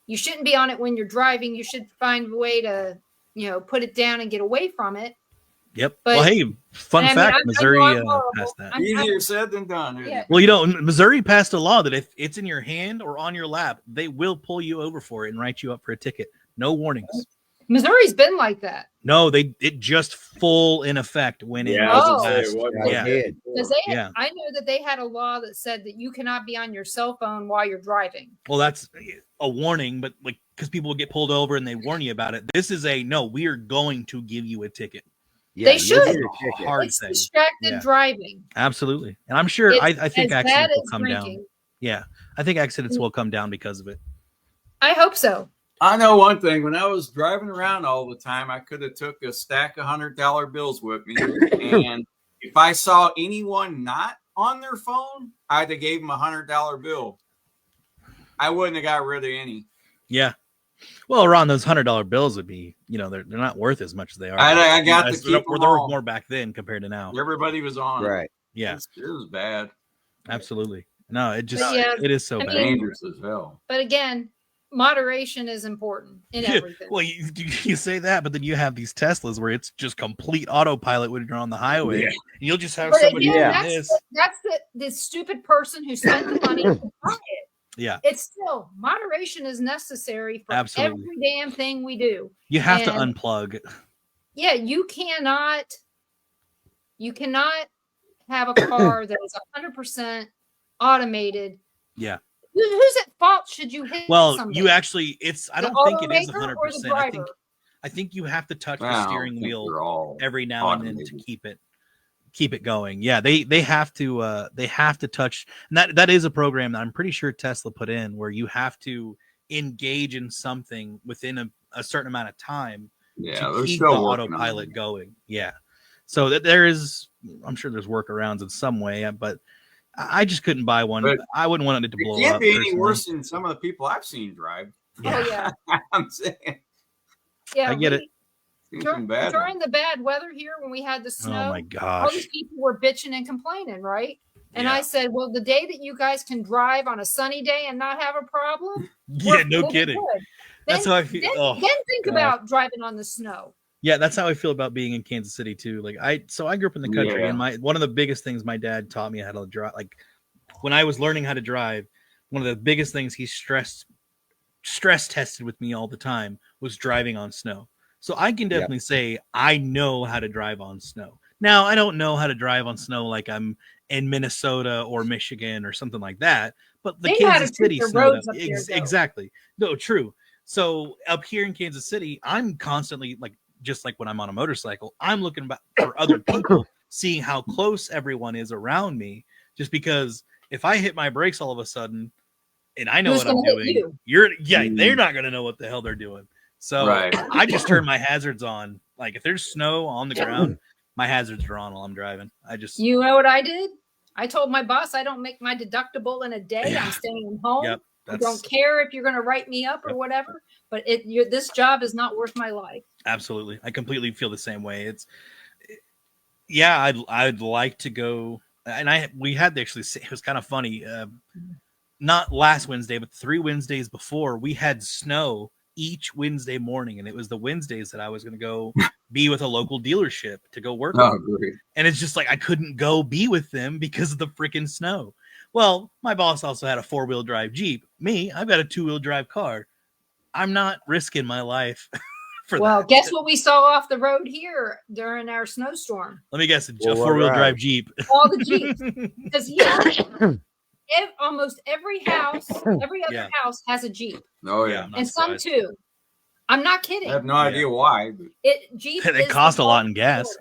You shouldn't be on it when you're driving. You should find a way to, put it down and get away from it. Yep. But- well, hey, fun I mean, fact: I know Missouri I'm horrible. passed that. I'm- Easier said than done. Isn't Yeah. it? Well, Missouri passed a law that if it's in your hand or on your lap, they will pull you over for it and write you up for a ticket. No warnings. Missouri's been like that. No, it just full in effect went in. Yeah, I was gonna Oh. say, it wasn't Yeah. like that before. Because Yeah. I know that they had a law that said that you cannot be on your cell phone while you're driving. Well, that's a warning, but like because people get pulled over and they warn you about it. This is no, we are going to give you a ticket. Yeah, They should. you'll get a ticket. Hard It's thing. distracted Yeah. driving. Absolutely. And I'm sure It's I think as bad accidents will as come drinking. down. Yeah. I think accidents will come down because of it. I hope so. I know one thing. When I was driving around all the time, I could have took a stack of $100 bills with me, and if I saw anyone not on their phone, I'd have gave them $100 bill. I wouldn't have got rid of any. Yeah. Well, Ron, those $100 bills would be, they're not worth as much as they are. I got to keep them they're worth all. more back then compared to now. Everybody was on it. Right. Yeah. It was bad. Absolutely. No, it is so bad. Dangerous as hell. But again, moderation is important in everything. Well, you say that, but then you have these Teslas where it's just complete autopilot when you're on the highway. And you'll just have somebody that's the stupid person who spent the money to buy it. Yeah. It's still moderation is necessary for every damn thing we do. You have to unplug. Yeah, you cannot have a car that is 100% automated. Yeah. Who's at fault should you hit? Well, somebody? you actually, I don't think it is 100%. I think you have to touch the steering wheel every now and then to keep it going. Yeah, they have to touch, and that is a program that I'm pretty sure Tesla put in where you have to engage in something within a certain amount of time to keep the autopilot going. Yeah. So that I'm sure there's workarounds in some way, but I just couldn't buy one. But I wouldn't want it to blow up. It can't be any worse than some of the people I've seen drive. Yeah. Oh, yeah. I'm saying. Yeah, I get it. During the bad weather here, when we had the snow, oh my gosh, all these people were bitching and complaining, right? And I said, well, the day that you guys can drive on a sunny day and not have a problem. No kidding. That's how I feel. Then think about driving on the snow. Yeah, that's how I feel about being in Kansas City too. Like I grew up in the country, and one of the biggest things my dad taught me how to drive. Like when I was learning how to drive, one of the biggest things he stress tested with me all the time was driving on snow. So I can definitely say I know how to drive on snow. Now I don't know how to drive on snow like I'm in Minnesota or Michigan or something like that. But the Kansas City snow, exactly. No, true. So up here in Kansas City, I'm constantly just like when I'm on a motorcycle, I'm looking for other people, seeing how close everyone is around me. Just because if I hit my brakes all of a sudden, and I know what I'm doing, they're not going to know what the hell they're doing. So I just turn my hazards on. Like if there's snow on the ground, my hazards are on while I'm driving. You know what I did? I told my boss I don't make my deductible in a day. Yeah. I'm staying home. Yep, I don't care if you're going to write me up or whatever. But this job is not worth my life. Absolutely. I completely feel the same way. I'd like to go. And we had actually, it was kind of funny. Not last Wednesday, but 3 Wednesdays before, we had snow each Wednesday morning. And it was the Wednesdays that I was going to go be with a local dealership to go work. And it's just like, I couldn't go be with them because of the freaking snow. Well, my boss also had a 4-wheel drive Jeep. Me, I've got a 2-wheel drive car. I'm not risking my life for that. Well, guess what we saw off the road here during our snowstorm? Let me guess, a 4-wheel drive Jeep. All the Jeeps. Because almost every house, every other house has a Jeep. Oh, yeah. And some too. I'm not kidding. I have no idea why. But... Jeep it cost a lot in gas.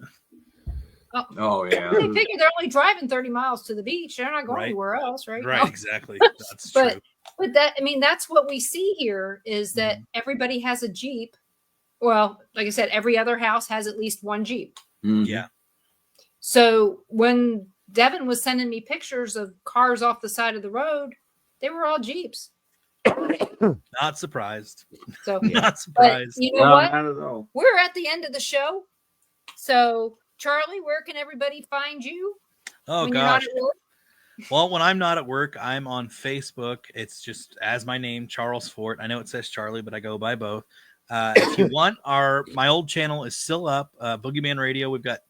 Oh, yeah. They figure they're only driving 30 miles to the beach. They're not going anywhere else, right? Right, exactly. That's true. But that's what we see here is that everybody has a Jeep. Well, like I said, every other house has at least one Jeep. Mm-hmm. Yeah. So when Devin was sending me pictures of cars off the side of the road, they were all Jeeps. Not surprised. So not surprised. But you know what? Not at all. We're at the end of the show. So Charlie, where can everybody find you? Oh gosh. Well, when I'm not at work, I'm on Facebook. It's just as my name, Charles Fort. I know it says Charlie, but I go by both. If you want, my old channel is still up. Boogeyman Radio. We've got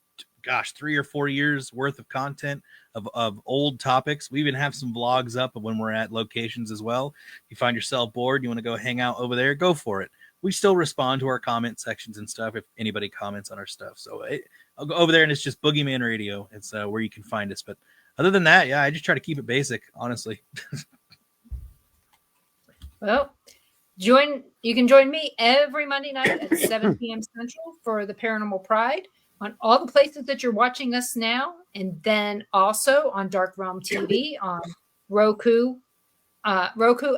3 or 4 years worth of content of old topics. We even have some vlogs up of when we're at locations as well. If you find yourself bored, you want to go hang out over there, go for it. We still respond to our comment sections and stuff if anybody comments on our stuff. So I'll go over there and it's just Boogeyman Radio. It's where you can find us. But other than that, I just try to keep it basic, honestly. Well, you can join me every Monday night at 7 p.m. Central for the Paranormal Pride on all the places that you're watching us now, and then also on Dark Realm TV on Roku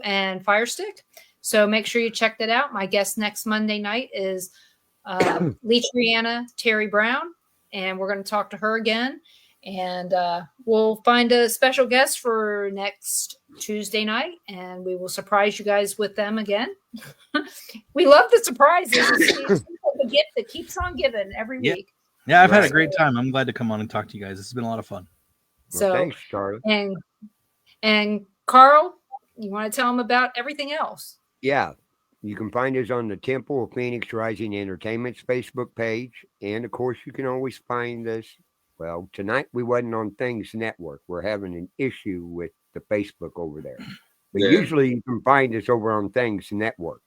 and Fire Stick. So make sure you check that out. My guest next Monday night is Leatriana Terry Brown, and we're going to talk to her again. And we'll find a special guest for next Tuesday night, and we will surprise you guys with them again. We love the surprises. It's like a gift that keeps on giving every week. Yeah, I've had a great time. I'm glad to come on and talk to you guys. This has been a lot of fun. Well, thanks, Charlie. And Carl, you want to tell them about everything else? Yeah. You can find us on the Temple of Phoenix Rising Entertainment's Facebook page. And, of course, you can always find us. Well, tonight we wasn't on Things Network. We're having an issue with the Facebook over there. But usually you can find us over on Things Network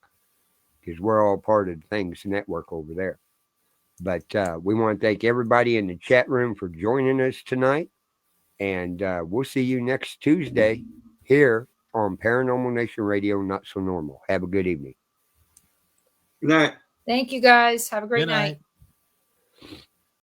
because we're all part of Things Network over there. But we want to thank everybody in the chat room for joining us tonight. And we'll see you next Tuesday here on Paranormal Nation Radio, Not So Normal. Have a good evening. Good night. Thank you, guys. Have a great night.